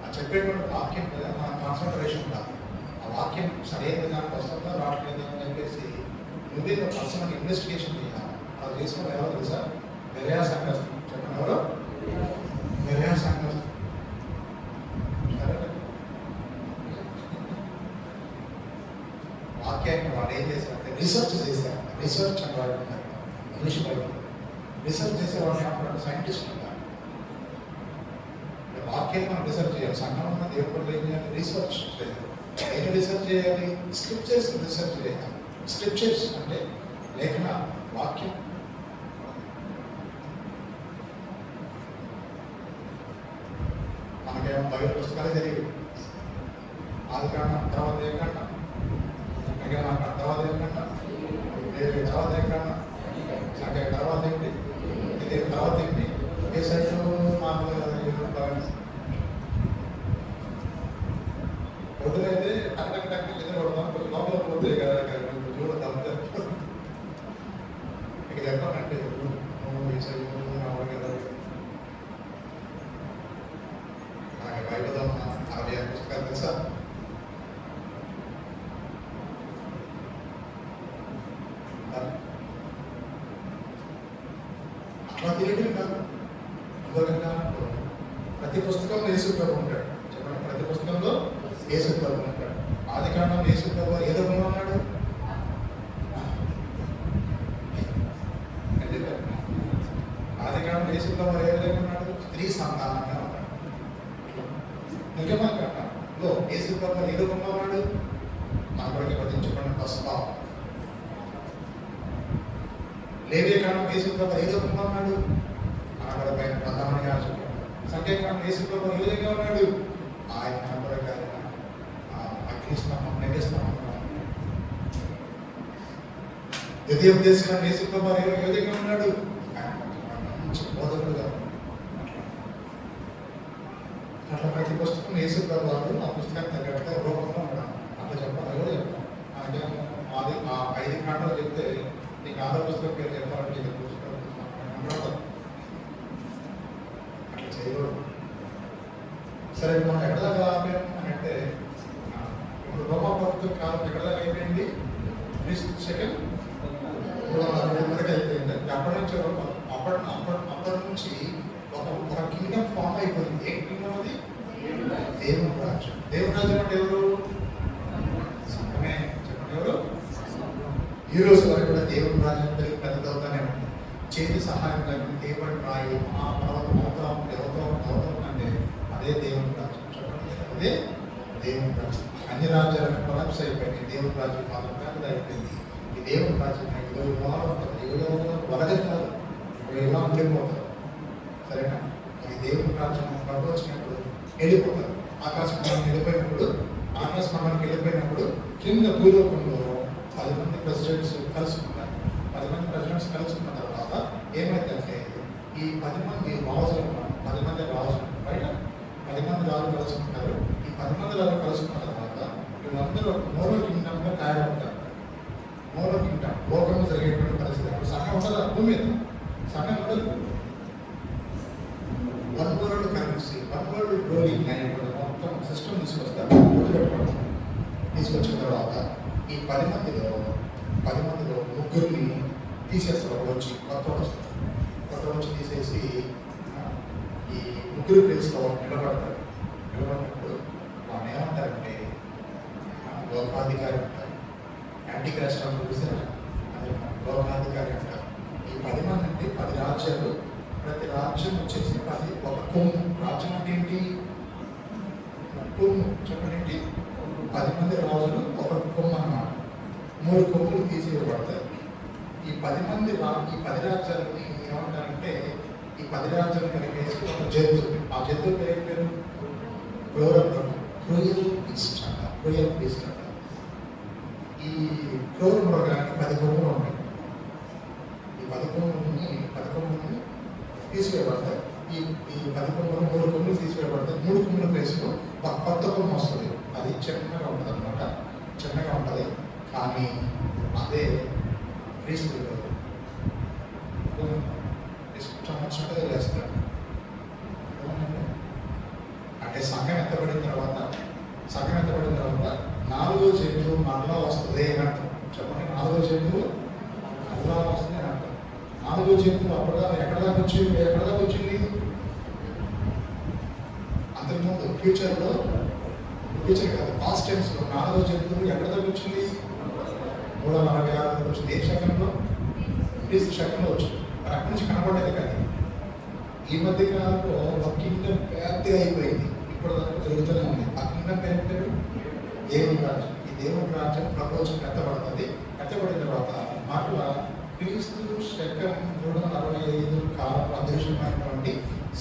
S1: ఆ చెప్పేటువంటి వాక్యం మీద మన కాన్సన్ట్రేషన్ ఉండాలి. ఆ వాక్యం సరైన విధానికి వస్తుందా రావట్లేదు అని చెప్పేసి నువ్వే పర్సనల్ ఇన్వెస్టిగేషన్ చేయాలి. అది చేసుకుని ఎవరు తెలుసా? మెరియా సంఘస్థం. చెప్పండి ఎవరు? మెరియా సంఘస్థం. సరే వాక్యాన్ని వాడు ఏం చేశారంటే రీసెర్చ్ చేశారు. రీసెర్చ్ అని వాడు ఇంగ్లీష్ బైబిల్ రీసెర్చ్ చేసేవాడు ఏమంటారు? సైంటిస్ట్ ఉంటారు. వాక్యాన్ని మనం రీసెర్చ్ చేయాలి. సంఘం ఉన్న దేవుడు ఏం చేయాలి? రీసెర్చ్ చేయాలి. ఏం రీసెర్చ్ చేయాలి? స్క్రిప్చర్స్ రీసెర్చ్ చేయాలి. స్క్రిప్చర్స్ అంటే లేఖన వాక్యం. మనకేమో బైబిల్ పుస్తకాలే తెలియదు. ఆదికాండం తర్వాత ఏం కంట తర్వాత ఏం కంట తర్వాత ఏం కంట సంఖ్య తర్వాత ఏంటి ఇది తర్వాత ఏంటి ఒకే సైజు పొద్దునైతే టక్ నిద్ర పడతాం. కొంచెం లోపల పోతే కదా చూడతాం. ఇక చెప్పాలంటే ఈ సైజు రావాలి కదా. నాకు బైబిల్ 65 పుస్తకాలు తెలుసా? అట్లా తెలియదు కాదు. ఇంకొక ప్రతి పుస్తకంలో యేసు ప్రభు ఉంటాడు. చెప్పండి, ప్రతి పుస్తకంలో యేసు ప్రభు ఉంటాడు. ఆదికాండం యేసు ప్రభు ఏ రూపంలో ఉన్నాడు? ఆదికాండం యేసు ప్రభు ఏ విధంగా ఉన్నాడు? స్త్రీ సంతానంగా ఉన్నాడు. నిజమా కాకంలో యేసు ప్రభు ఏ రూపంలో ఉన్నాడు? మన కొరకు వధించబడిన పసుపాపం. లేవియకాండం యేసు ప్రభు ఏ రూపంలో ఉన్నాడు? మన కొరకైన ప్రధాన యాజకుడు. సంఖ్యాకాండం యేసు ప్రభు ఏ విధంగా ఉన్నాడు? ఆయన మన కొరకైన అగ్నిస్తంభం నిగస్తంభం. ద్వితీయోపదేశకాండం యేసు ప్రభు ఏ విధంగా ఉన్నాడు? మంచి బోధకుడుగా. అట్లా ప్రతి పుస్తకం యేసు ప్రభు వాడు ఆ పుస్తకాన్ని తగ్గట్టుగా రూపంలో ఉన్నాడు. అట్లా చెప్పాలి. ఎవరు చెప్తాం? అంటే అది ఆ 5 కాండాలు చెప్తే నీకు 6వ పుస్తకం పేరు చెప్పాలంటే ఇది పుస్తకం అట్లా చేయకూడదు. సరే మనం ఎక్కడ దాకా ఆపాము అని అంటే ఇప్పుడు రోమా భక్తుల కాలం ఎక్కడ దాకా అయిపోయింది? క్రీస్తు సెకండ్ వరకు అయిపోయింది. అప్పటి నుంచి అప్పటి నుంచి ఒక కింగ్డమ్ ఫామ్ అయిపోయింది. ఏ కింగ్డమ్ అది? దేవుని రాజ్యం. దేవుని రాజ్యం అంటే ఎవరు? సంఘమే. చెప్పండి ఎవరు? ఈ రోజు వరకు కూడా దేవుని రాజ్యం పెద్దదవుతానే ఉంది. చేతి సహాయం కానీ దేవుని రాయి ఆ పర్వతం అవుతాం అంటే అదే దేవుని రాజ్యం. చెప్పండి అదే దేవుని రాజ్యం. అన్ని రాజ్యాలకు కొలాప్స్ అయిపోయింది. దేవుని రాజ్యం మాత్రం పెద్దది అయిపోయింది. ఈ దేవుని రాజ్యం వరద కాదు, ఇలా ఉండిపోతారు. సరేనా? ఈ దేవుని రాజ్యం వచ్చినప్పుడు వెళ్ళిపోతారు. ఆకాశం మనం వెళ్ళిపోయినప్పుడు కింద భూలోకంలో 10 మంది ప్రెసిడెంట్స్ కలుసుకుంటారు. 10 మంది ప్రెసిడెంట్స్ కలుసుకున్న తర్వాత ఏమైందంటే ఈ 10 మంది రాజులు బయట 10 మంది రాజులు కలుసుకుంటారు. ఈ 10 మంది రాజులు కలుసుకున్న తర్వాత వీళ్ళందరూ మోరో కింగ్డమ్గా తయారవుతారు. మోరో కింగ్డమ్ లోకంలో జరిగేటువంటి పరిస్థితి. అప్పుడు సంఘం ఉండదు, భూమి మీద సంఘం ఉండదు. One world currency, one world ruling అనేటువంటి మొత్తం సిస్టమ్ తీసుకొస్తారు. తీసుకొచ్చిన తర్వాత ఈ 10 మందిలో ముగ్గురిని తీసేస్తారు. కొత్త వచ్చి తీసేసి ఈ ముగ్గురు ప్లేస్లో నిలబడతారు. నిలబడినప్పుడు వాళ్ళు ఏమంటారంటే లోకాధికారి అంటారు. యాంటీ క్రైస్ట్ చూసారా? అదే లోకాధికారి అంటారు. ఈ 10 మంది అంటే 10 రాజ్యాలు. ప్రతి రాజ్యం వచ్చేసి 10 ఒక కొమ్ము. రాజ్యం అంటే ఏంటి? కొమ్ము. చెప్పండి ఏంటి? 10 మంది రాజులు ఒక కొమ్ము అన్నమాట. 3 కొమ్ములు తీసేయబడతాయి. ఈ 10 మంది ఈ 10 రాజ్యాలని ఏమంటారంటే ఈ 10 రాజ్యాలు కలిపేసి ఒక జంతువు. ఆ జంతువు పేరు క్రూయల్ బీస్ట్ అంట. ఈ క్రూర మృగానికి 10 కొమ్ములు ఉంటాయి. ఈ 10 కొమ్ములని తీసివేయబడతాయి. ఈ 10 కొమ్ములు 3 కొమ్ములు తీసివేయబడతాయి. 3 కొమ్ముల ప్లేస్లో ఒక కొత్త కొమ్ము వస్తుంది. అది చిన్నగా ఉంటుంది అనమాట. చిన్నగా ఉంటుంది. కానీ అదే క్రీస్తు వచ్చినట్టుగా చేస్తారు. అంటే సంఘం ఎత్తబడిన తర్వాత 4వ జంతువు మరలా వస్తుంది అని అంటాం. చెప్పండి, 4వ జంతువు మరలా వస్తుంది అని అంటాం. 4వ జంతువు అప్పటిదాకా ఎక్కడ దాకా వచ్చింది? అంతకుముందు ఫ్యూచర్ కాదు, పాస్ట్ టైమ్స్లో 4వ జంతువు ఎక్కడ దాకా వచ్చింది? 346 వచ్చింది. ఏ శకంలో? క్రీస్తు శకంలో వచ్చింది. మరి అక్కడి నుంచి కనపడేది కాదు. ఈ మధ్య కాలంలో ఒక కింగ్డమ్ పెద్దగా అయిపోయింది. ఇప్పుడు దాకా జరుగుతూనే ఉంది. ఆ కింగ్డమ్ పేరు దేవుని రాజ్యం. ఈ దేవుని రాజ్యం ప్రపంచం ఎత్తబడుతుంది. ఎత్తబడిన తర్వాత మరలా క్రీస్తు శకం 345 కాలంలో అదృశ్యమైనటువంటి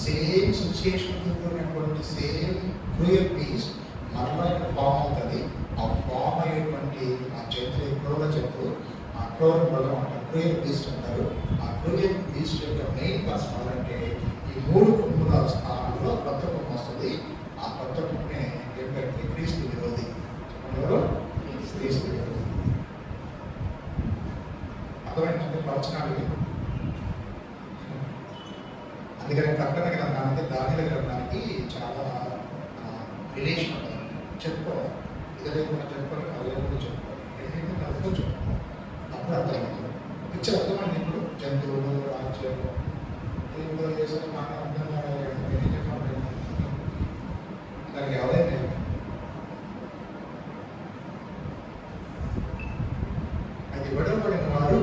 S1: సేమ్ సిచ్యుయేషన్ ఉన్నటువంటి సేమ్ క్రూయల్ బీస్ట్ మరలా ఫామ్ అవుతుంది. ఆ ఫామ్ అయ్యేటువంటి ఆ జంతువు క్రూర జంతువు, ఆ క్రూర మృగం అంటారు, క్రూయల్ బీస్ట్ అంటారు. ఆ క్రూయల్ బీస్ట్ యొక్క మెయిన్ పర్సన్ అంటే ఈ 3 కొమ్ముల స్థానంలో కొత్త కొమ్ము వస్తుంది. ఆ కొత్త కొమ్మునే ఏంటంటే క్రీస్తు విరోధి. ఎవరు? క్రీస్తు విరోధి. అర్థమైందంటే ప్రవచనాలు. అందుకని ప్రకటన గ్రంథానికి దానిల గ్రంథానికి చాలా రిలేషన్ ఉంటుంది. చెప్పుకోవాలి. ఇది లేకుండా చెప్పుకోవాలి, అది లేకుండా చెప్పుకోవాలి. ఏంటంటే కలుపుకొని చెప్పుకోవాలి. అప్పుడు అర్థమవుతుంది. పిక్చర్ అర్థమైంది. ఇప్పుడు జంతువులు, రాజ్యాలు చేసిన మాట అర్థం చెప్పాలి. దానికి ఎవరైనా అది విడవబడిన వారు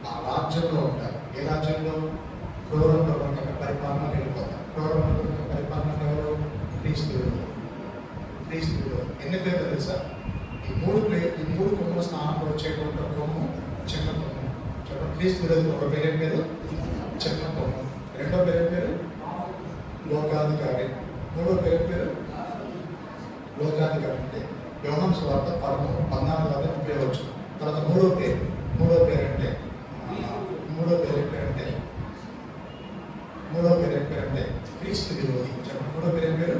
S1: ఆ రాజ్యంలో ఉంటారు. ఏ రాజ్యంలో? క్రూరంలో పరిపాలన వెళ్ళిపోతారు. క్రూరంలో పరిపాలన ఎవరు? క్రీస్తు. ఎన్ని పేర్లు తెలుసా? ఈ 3 కొమ్ముల స్థానంలో వచ్చేటువంటి కొమ్ము చిన్న కొమ్ము. చెప్పండి, క్రీస్తు ఒక పేరు చిన్న కొమ్ము. రెండో పేరు లోకాధికారి. మూడో పేరు లోకాధికారి అంటే యోహాను సువార్త 14:14 వచ్చు. తర్వాత మూడో పేరు ఏంటంటే క్రీస్తు విరోధి. చెప్పండి, మూడో పేరు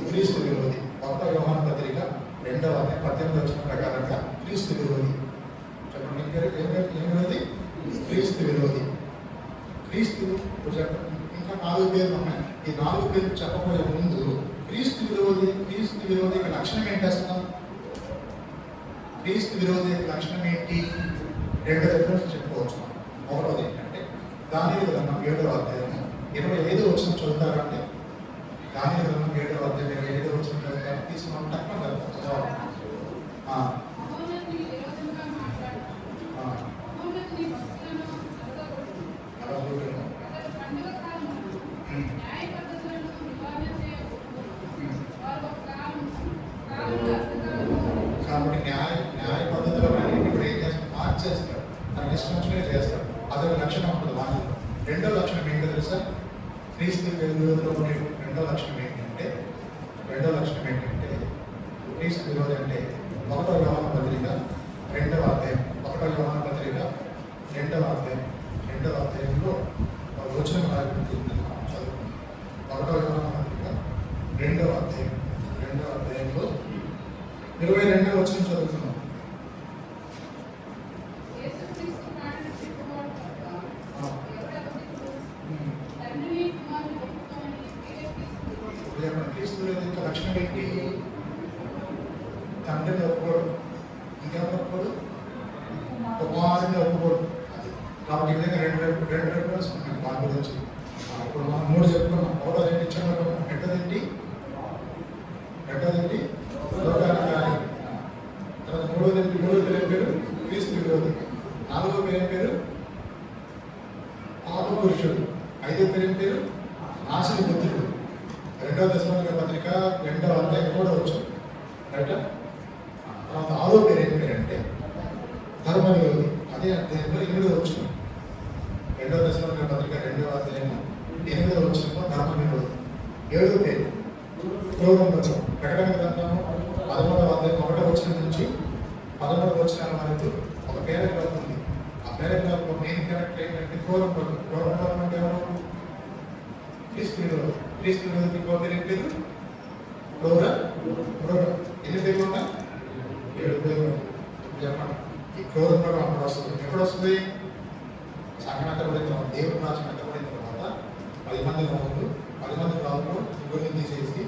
S1: క్రీస్తు విరోధి. కొత్త యోహాను పత్రిక 2:18 ప్రకారంగా క్రీస్తు విరోధి. చెప్పండి, ఏం విరోధి? క్రీస్తు విరోధి. క్రీస్తు ఇప్పుడు చెప్పండి. ఇంకా 4 పేర్లు ఉన్నాయి. ఈ 4 పేర్లు చెప్పబోయే ముందు క్రీస్తు విరోధి యొక్క లక్షణం ఏంటి అసలు? క్రీస్తు విరోధి యొక్క లక్షణం ఏంటి? 2 రెఫరెన్స్ చెప్పుకోవచ్చు. ఒకటోది ఏంటంటే దానియేలు గ్రంథం 7వ అధ్యాయం 25 వచనం చదువుతారంటే, దానియేలు గ్రంథం 7వ అధ్యాయం 25 వచనం చదువుతారు. తీసుకున్నాం తక్కువ చదవాలి.
S2: మహోన్నతుని విరోధంగా మాట్లాడుతూ, మహోన్నతుని భక్తులను అడగకూడదు. అతడు పండుగ కాలమున న్యాయ పద్ధతులను నివారణ చేయకూడదు. వారు ఒక కాలములో అర్థకాలము
S1: కాబట్టి న్యాయ పద్ధతిలో ఇప్పుడు ఏం చేస్తాడు? మార్చేస్తాడు, తనకి ఇష్టం వచ్చినట్టు చేస్తాడు. అదొక లక్షణం ఉంటుంది వాళ్ళు. రెండో లక్షణం ఏంటో తెలుసా? క్రీస్తు విరోధిలో ఉండే రెండో లక్షణం ఏంటంటే క్రీస్తు విరోధి అంటే 1వ యోహాను పత్రిక 2వ అధ్యాయం 1వ యోహాను పత్రిక 2వ అధ్యాయంలో ఒక వచనం రాయబడింది. చదువుకుందాం. 1వ యోహాను పత్రిక 2వ అధ్యాయంలో 22వ వచనం చదువుతున్నాం.
S2: యేసుక్రీస్తు మాటలు చెప్పువాడు తప్ప ఎవడొకడు తండ్రిని కుమారుని ఒప్పుకోమని ప్రేరేపిస్తున్నాడు.
S1: క్రీస్తు విరోధి యొక్క లక్షణం ఏంటి? తండ్రిని ఒప్పుకోడు, ఇంకెవరు ఒప్పుకోడు? కుమారుని ఒప్పుకోడు. కాబట్టి ఈ విధంగా రెండు రెఫరెన్స్ ఉన్నాయి దాని గురించి. ఇప్పుడు మనం 3 చెప్పుకున్నాం. ఒకటోది ఏంటి? ఇచ్చిన రెండోదేంటి? లోకానికి కానీ. తర్వాత మూడో పేరు ఏం పేరు? క్రీస్తు విరోధి. 4వ పేరు ఏం పేరు? పాప పురుషుడు. 5వ పేరు ఏం పేరు? నాశన పుత్రుడు. 2వ దశలోనిక పత్రిక 2వ అధ్యాయం కూడా వచ్చు. రైట్. తర్వాత 6వ పేరు ఏం పేరు అంటే ధర్మ విరోధి. అదే అధ్యాయంలో 8వ వచ్చు. 2వ దశలోనిక పత్రిక 2వ అధ్యాయం 8వ వచ్చంలో ధర్మ విరోధి. 7వ పేరు క్రోధం వచనం. ప్రకటన గ్రంథము 13వ అధ్యాయం 1వ వచనం నుంచి 13వ వచనాల వరకు ఒక పేరాగ్రాఫ్ ఉంది. ఆ పేరాగ్రాఫ్ లో మెయిన్ క్యారెక్టర్ ఏంటంటే క్రోధం అంటే ఎవరు? క్రీస్తు విరోధి. క్రీస్తు విరోధి ఇంకో పేరు ఏం పేరు? క్రోధం. ఎన్ని పేర్లు ఉన్నాయి? 7 పేర్లు. చెప్పండి. ఈ క్రోధం కూడా అప్పుడు వస్తుంది. ఎప్పుడు వస్తుంది? సంఘం ఎత్తబడిన తర్వాత, దేవుడు రాజ్యం ఎత్తబడిన తర్వాత 10 మంది రాజులు ముగ్గురిని తీసేసి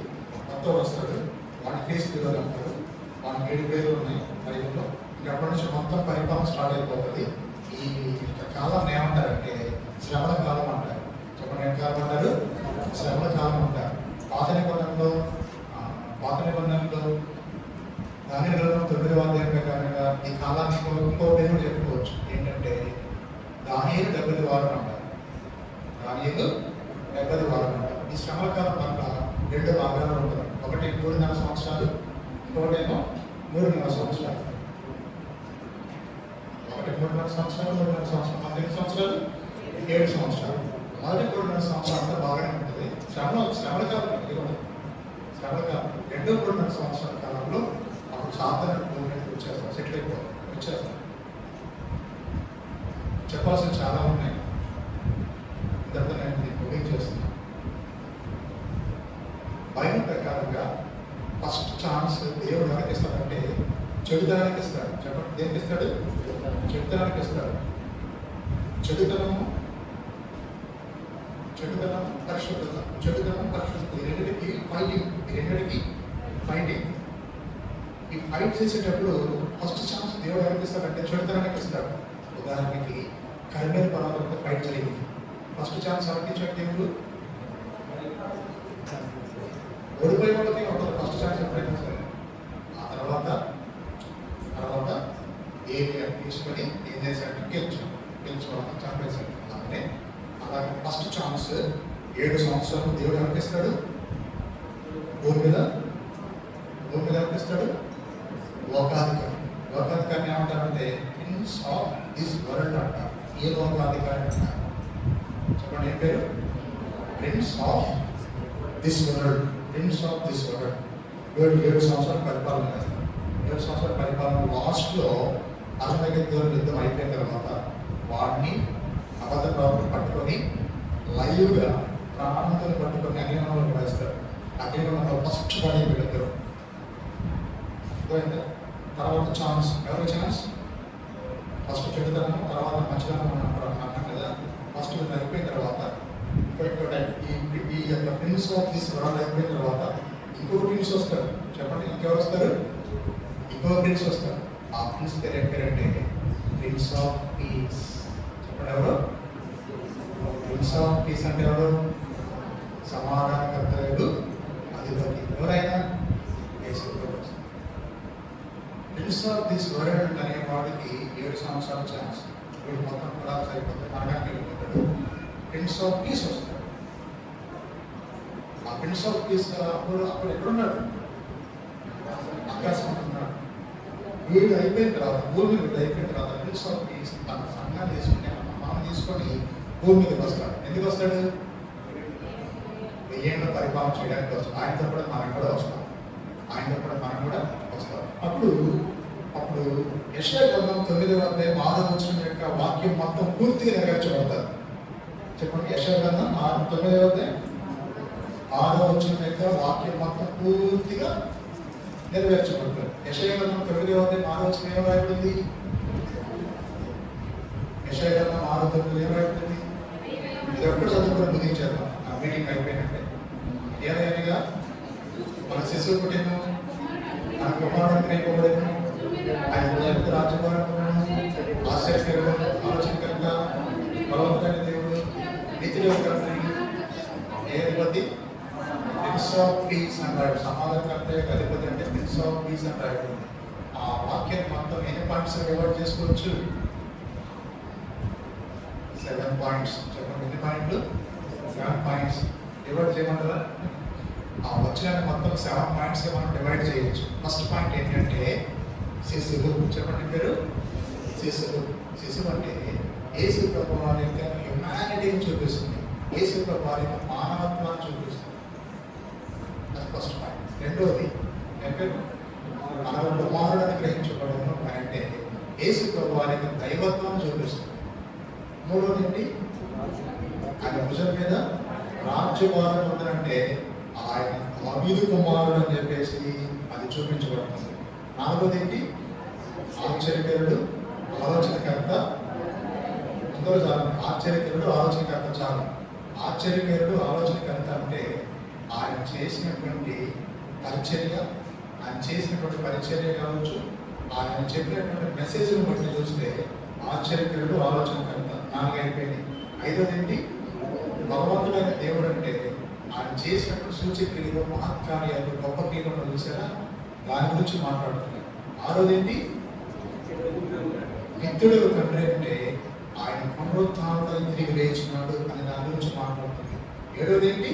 S1: కొత్త వస్తాడు. వాడిని క్రీస్తు విరోధి అంటారు. వాడికి 7 పేర్లు ఉన్నాయి బైబిల్లో. ఇంకా అప్పటి నుంచి మొత్తం పరిపాలన స్టార్ట్ అయిపోతుంది. ఈ కాలం ఏమంటారంటే శ్రమల కాలం అంటారు. చెప్పండి, ఏం కాలం అంటారు? శ్రమల కాలం అంటారు. పాత నిబంధనలో దానియేలు 9వ అధ్యాయం ప్రకారంగా ఈ కాలానికి ఇంకో పేరు చెప్పుకోవచ్చు. ఏంటంటే దానియేలు 70 వారం అంటారు. ఈ శ్రమల కాలం పట్ల 2 భాగాలు ఉంటాయి. ఒకటి 3.5 సంవత్సరాలు, ఇంకొకటేమో 3.5 సంవత్సరాలు. ఒకటి 3.5 సంవత్సరాలు, 3.5 సంవత్సరాలు, 18 సంవత్సరాలు, 7 సంవత్సరాలు. మొదటి 3.5 సంవత్సరాలు అంతా బాగానే ఉంటుంది. శ్రమల కాలం ఇది కూడా శ్రమల కాలం. 2.5 సంవత్సరాల కాలంలో అప్పుడు సాధారణ గవర్నమెంట్ వచ్చేస్తాం, సెటిల్ వచ్చేస్తాం. చెప్పాల్సిన చాలా ఉన్నాయి. ఇంతటితో నేను బుకింగ్ చేస్తున్నాను. బైబిల్ ప్రకారంగా ఫస్ట్ ఛాన్స్ దేవుడు ఎవరికి ఇస్తాడంటే చెడుతనానికి ఇస్తాడు. చెప్పండి, దేనికి ఇస్తాడు? చెడుతనానికి ఇస్తాడు. చెడుతనం, పరిశుద్ధత. ఈ రెండింటికి ఫైటింగ్. ఈ ఫైట్ చేసేటప్పుడు ఫస్ట్ ఛాన్స్ దేవుడు ఎవరికి ఇస్తాడంటే చెడుతనానికి ఇస్తాడు. ఉదాహరణకి కర్మేలు పర్వతంతో ఫైట్ జరిగింది. ఫస్ట్ ఛాన్స్ ఎవరికి ఇచ్చాడు దేవుడు? ఓడిపోయే వాళ్ళకి ఉంటుంది ఫస్ట్ ఛాన్స్ ఎప్పుడైనా సరే. ఆ తర్వాత ఏరియా తీసుకొని ఏం చేశాడంటే గెలిచేవాళ్ళని చంపేశాడు. అలాగే ఫస్ట్ ఛాన్స్ 7 సంవత్సరాలు దేవుడు ఎవరికి ఇస్తాడు? భూమి మీద ఎవరికి ఇస్తాడు? లోకాధికారిని ఏమంటారంటే ప్రిన్స్ ఆఫ్ దిస్ వరల్డ్ అంటారు. ఏ లోకాధికారి అంటారు? చెప్పండి, ఏం పేరు? Prince of this world. 7 సంవత్సరాలు పరిపాలన చేస్తారు. 7 సంవత్సరాల పరిపాలన లాస్ట్లో అర్ధగద్యుల యుద్ధం అయిపోయిన తర్వాత వాడిని అబద్ధ ప్రవక్తను పట్టుకొని లైవ్గా ప్రాణాలను పట్టుకొని అగ్నిగుణంలో పడేస్తారు. అగ్నిగుణంలో ఫస్ట్ పడి వీళ్ళిద్దరు. తర్వాత ఛాన్స్ ఎవరి ఛాన్స్? ఫస్ట్ చెడుతనం, తర్వాత మంచిదనం అన్నాం కదా. ఫస్ట్ అయిపోయిన తర్వాత యొక్క ప్రిన్స్ ఆఫ్ దిస్ వరల్డ్ అయిపోయిన తర్వాత ఇంకొక ప్రిన్స్ వస్తారు. చెప్పండి, ఇంకెవరు వస్తారు? ఇంకొక ప్రిన్స్ వస్తారు. ఆ ప్రిన్స్ పేరు ఏం పేరంటే ప్రిన్స్ ఆఫ్ పీస్. చెప్పండి, ఎవరు? ప్రిన్స్ ఆఫ్ పీస్ అంటే ఎవరు? సమాధానకర్తలు అధిపతి. ఎవరైనా ప్రిన్స్ ఆఫ్ దిస్ వరల్డ్ అనే వాడికి 7 సంవత్సరాల ఛాన్స్. వీడు మొత్తం కూడా సరిపోతే నరకానికి వెళ్ళిపోతాడు. ప్రిన్స్ ఆఫ్ పీస్ వస్తాడు. ఆ ప్రిన్స్ ఆఫ్ పీస్ అప్పుడు ఎక్కడున్నాడు? ఆకాశం ఉన్నాడు. వీడు అయిపోయిన తర్వాత, భూమి మీద అయిపోయిన తర్వాత ప్రిన్స్ ఆఫ్ పీస్ తన సంఘాన్ని తీసుకుని మనం తీసుకొని భూమి మీదకి వస్తాడు. ఎందుకు వస్తాడు? 1000 ఏళ్ళ పరిపాలన చేయడానికి వస్తాడు. ఆయనతో కూడా మనం కూడా వస్తాం. అప్పుడు యెషయా గ్రంథం 9వ అధ్యాయం 6వ వచనం యొక్క వాక్యం మొత్తం పూర్తిగా నెరవేర్చబడతారు. చెప్పండి, యెషయా గ్రంథం 9వ అధ్యాయం 6వ వచనం యొక్క వాక్యం మొత్తం పూర్తిగా నెరవేర్చబడతారు. యెషయా గ్రంథం 9వ అధ్యాయం 6వ వచనం ఏం రాయబడింది? యెషయా గ్రంథం 6:9 ఏం రాయబడింది? ఇది ఒక్కటి చదువుకొని ముగించేద్దాం. ఆ మీటింగ్ అయిపోయినట్టే. ఏదైనా మన శిశువు పుట్టిన, మన కుమారుడు గ్రహింపబడిన, ఆయన రాజ్యభారము, ఆశ్చర్యకరుడు, ఆలోచనకర్త, బలవంతుడైన దేవుడు, నిత్యుడు తండ్రి, ఏ అధిపతి? ప్రిన్స్ ఆఫ్ పీస్ అంటాడు. సమాధానకర్త యొక్క అధిపతి అంటే ప్రిన్స్ ఆఫ్ పీస్ అంటాడు. ఆ వాక్యాన్ని మొత్తం ఎన్ని పాయింట్స్ రివర్ట్ చేసుకోవచ్చు? 7 పాయింట్స్. చెప్పండి, ఎన్ని పాయింట్లు? 7 పాయింట్స్. రివర్ట్ చేయమంటారా? ఆ వచనాన్ని మొత్తం 7 పాయింట్స్ మనం డివైడ్ చేయొచ్చు. ఫస్ట్ పాయింట్ ఏంటంటే శిశువు. చెప్పండి, పేరు శిశువు. శిశువు అంటే యేసు ప్రభువు వారి యొక్క హ్యుమానిటీని చూపిస్తుంది. యేసు ప్రభువు వారి యొక్క మానవత్వాన్ని చూపిస్తుంది. అది ఫస్ట్ పాయింట్. రెండోది మన కుమారుడని గ్రహించబడము అంటే యేసు ప్రభువు వారి యొక్క దైవత్వాన్ని చూపిస్తుంది. మూడోది ఏంటి? ఆయన భుజం మీద రాజ్యభారం ఉందంటే ఆయన దావీదు కుమారుడు అని చెప్పేసి అది చూపించబడుతుంది. నాలుగోది ఏంటి? ఆశ్చర్యకరుడు, ఆలోచనకర్త. అందరూ చాలు. ఆశ్చర్యకరుడు, ఆలోచనకర్త చాలు. ఆశ్చర్యకరుడు, ఆలోచనకర్త అంటే ఆయన చేసినటువంటి పరిచర్య, ఆయన చేసినటువంటి పరిచర్య కావచ్చు, ఆయన చెప్పినటువంటి మెసేజ్ని బట్టి చూస్తే ఆశ్చర్యకరుడు, ఆలోచనకర్త. 4 అయిపోయింది. ఐదోది ఏంటి? భగవంతుడైన దేవుడు అంటే ఆయన చేసినప్పుడు సూచక్రియలు, మహత్కార్యాలు, గొప్ప క్రియలను చూసారా, దాని గురించి మాట్లాడుతున్నాడు. ఆరోది ఏంటి? నిత్యుడు తండ్రి అంటే ఆయన పునరుత్థానుడై తిరిగి లేచినాడు అని దాని గురించి మాట్లాడుతుంది. ఏడోది ఏంటి?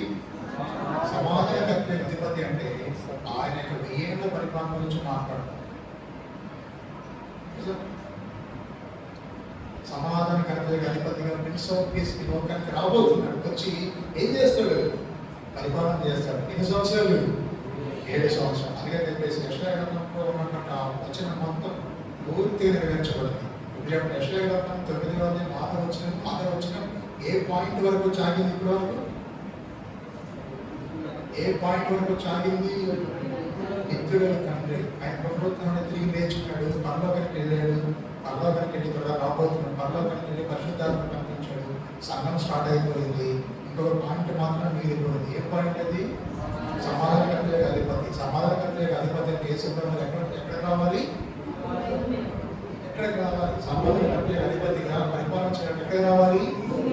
S1: సమాధానకర్త అధిపతి అంటే ఆయన యొక్క 1000 ఏళ్ల పరిపాలన గురించి మాట్లాడుతుంది. సమాధానకర్త అధిపతిగా ప్రిన్స్ ఆఫ్ పీస్ లోకానికి రాబోతున్నాడు. వచ్చి ఏం చేస్తాడు? పరిపాలన చేస్తాడు. ఎన్ని సంవత్సరాలు? 7 సంవత్సరాలు. అందుకని చెప్పేసి యెషయా గ్రంథంలో ఉన్నటువంటి ఆ వచనం మొత్తం పూర్తిగా నెరవేర్చబడింది. ఇప్పుడు యెషయా గ్రంథం 9వ అధ్యాయం 6వ వచనం ఏ పాయింట్ వరకు సాగింది? ఇప్పుడు వరకు ఏ పాయింట్ వరకు సాగింది? నిత్యుడు తండ్రి ఆయన పునరుత్థానం తిరిగి లేచున్నాడు, పరలోకానికి వెళ్ళాడు, పరలోకానికి వెళ్ళి త్వరగా రాబోతున్నాడు, పరలోకానికి వెళ్ళి పరిశుద్ధాత్మ కనిపించాడు, సంఘం స్టార్ట్ అయిపోయింది. ఇంకొక పాయింట్ మాత్రం మిగిలిపోయింది. ఏ పాయింట్ అది? సమాధానకర్త అధిపతి. సమాధానకర్త అధిపతి అంటే యేసు ప్రభువు ఎక్కడ రావాలి? ఎక్కడికి రావాలి? సమాధానకర్త అధిపతిగా పరిపాలన చేయడానికి ఎక్కడ రావాలి?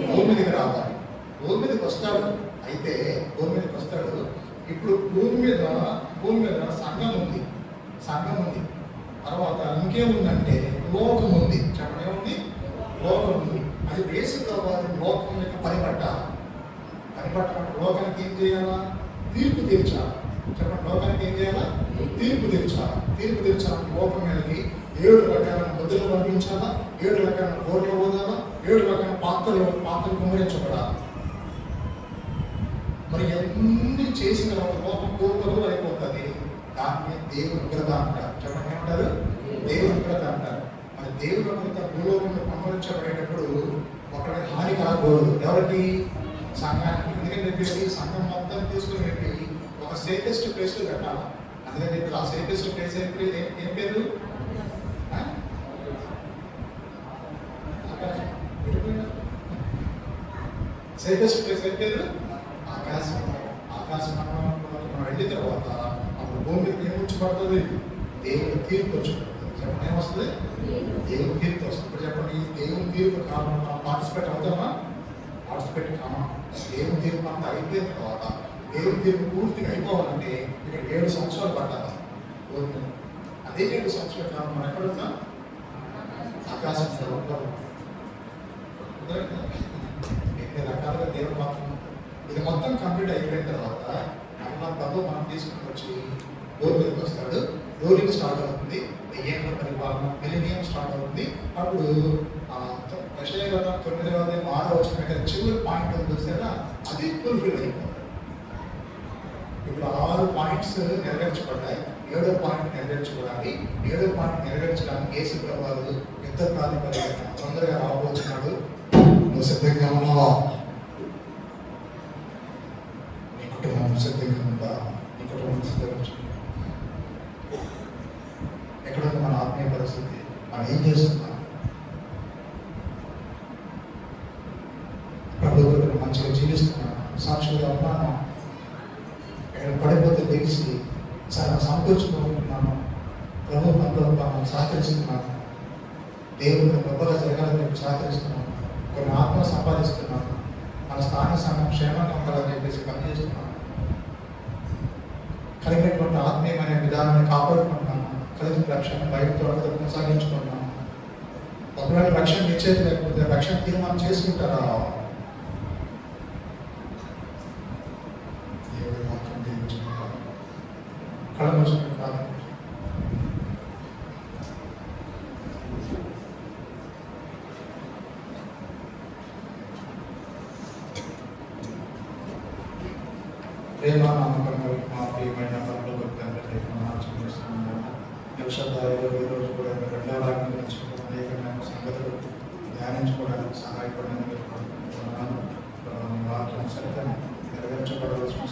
S1: భూమి మీదకి రావాలి. భూమి మీదకి వస్తాడు. అయితే భూమి మీదకి వస్తాడు. ఇప్పుడు భూమి మీద సంఘం ఉంది. తర్వాత ఇంకేముందంటే లోకం ఉంది. చెప్పడం ఏముంది? లోకం ఉంది. అది యేసు ప్రభువు లోకం యొక్క పనిపట్టాలి. లోకానికి ఏం చేయాలా? తీర్పు తీర్చాలి. చెప్పండి, లోకానికి ఏం చేయాలా? తీర్పు తీర్చాలి. లోకం మీదకి 7 రకాల ముద్రలు పంపించాలా, 7 రకాల కోర్లు పోదాలా, 7 రకాల పాత్రలు కుమరించబడాలి. మరి ఎన్ని చేసిన తర్వాత లోకం కోర్లు అయిపోతుంది. దాన్ని దేవుని ఉగ్రత అంటారు. చెప్పండి, ఏమంటారు? దేవుని ఉగ్రత అంటారు. మరి దేవుని ఉగ్రత భూలోకంలో కుమరించబడేటప్పుడు ఒకటి హాని కాకూడదు. ఎవరికి? సంఘానికి. ఎందుకంటే చెప్పేసి సంఘం మొత్తం తీసుకుని వెళ్ళి ఒక సేఫెస్ట్ ప్లేస్ లో పెట్టాలి. అందుకని చెప్పి ఆ సేఫెస్ట్ ప్లేస్ ఏం పేరు? సేఫెస్ట్ ప్లేస్ ఏం పేరు? ఆకాశం మండలంలోకి మనం వెళ్ళిన తర్వాత అప్పుడు భూమి మీద ఏమొచ్చిపడుతుంది? దేవుని తీర్పు వచ్చి పడుతుంది. చెప్పండి, ఏమొస్తుంది? దేవుని తీర్పు వస్తుంది. ఇప్పుడు చెప్పండి, ఈ దేవుని తీర్పు కారణం మనం పార్టిసిపేట్ అవుతామా? Participate comma? దేవుని తీర్పు అంతా అయిపోయిన తర్వాత దేవుని తీర్పు పూర్తిగా అయిపోవాలంటే ఇక్కడ 7 సంవత్సరాలు పట్టాలి. అదే 7 సంవత్సరాల కాలం మనం ఎక్కడ ఉంటాం? ఆకాశంలో ఉంటాం. ఎన్ని రకాలుగా దేవుడు మాత్రం ఇది మొత్తం కంప్లీట్ అయిపోయిన తర్వాత మళ్ళా ప్రభు మనం తీసుకుని వచ్చి డోర్ మీదకి వస్తాడు. డోరింగ్ స్టార్ట్ అవుతుంది, 1000 పరిపాలన మిలినియం స్టార్ట్ అవుతుంది. అప్పుడు యెషయా గ్రంథం 9వ అధ్యాయం 6వ వచనం చివరి పాయింట్ చూసారా, అది ఫుల్ఫిల్ అయిపోతుంది. ఇప్పుడు 6 పాయింట్స్ నెరవేర్చబడ్డాయి. 7వ పాయింట్ నెరవేర్చుకోవడానికి 7వ పాయింట్ నెరవేర్చడానికి యేసు ప్రభువు యుద్ధ ప్రాతిపదికన తొందరగా రాబోతున్నాడు. నువ్వు సిద్ధంగా ఉన్నావా? నీ కుటుంబం సిద్ధంగా ఉందా? నీ కుటుంబం సిద్ధంగా ఎక్కడ ఉంది మన ఆత్మీయ పరిస్థితి? మనం ఏం చేస్తున్నాం? ప్రభుత్వం మంచిగా జీవిస్తున్నాం, సాక్షులుగా ఉన్నాను, ఎక్కడ పడిపోతే తెలిసి చాలా సంతోషపడుతున్నాను, ప్రభుత్వంలో తాను సహకరిస్తున్నాను, దేవుడిని గొప్పగా జరగాలని సహకరిస్తున్నాను, కొన్ని ఆత్మలు సంపాదిస్తున్నాను, మన స్థానిక సంఘం క్షేమంగా ఉండాలని చెప్పేసి పనిచేస్తున్నాను, కలిగినటువంటి ఆత్మీయమైన విధానాన్ని కాపాడుకుంటున్నాను, కలిగిన రక్షణ బయటతో కొనసాగించుకుంటున్నాను. ఒకవేళ రక్షణ ఇచ్చేది లేకపోతే రక్షణ తీర్మానం చేసుకుంటారా? దేవుడి మాత్రం దీవించుకుంటారు. కళ మూసుకుంటారు. ప్రేమ నమ్మకం మా ప్రియమైన పనులు నిమిషాలు ఈరోజు కూడా రెండవ రాజ్యం నుంచి అనేకమైన సంగతులు ధ్యానించుకోవడానికి సహాయపడినందుకు వాక్యం సరిగ్గా నెరవేర్చబడవలసిన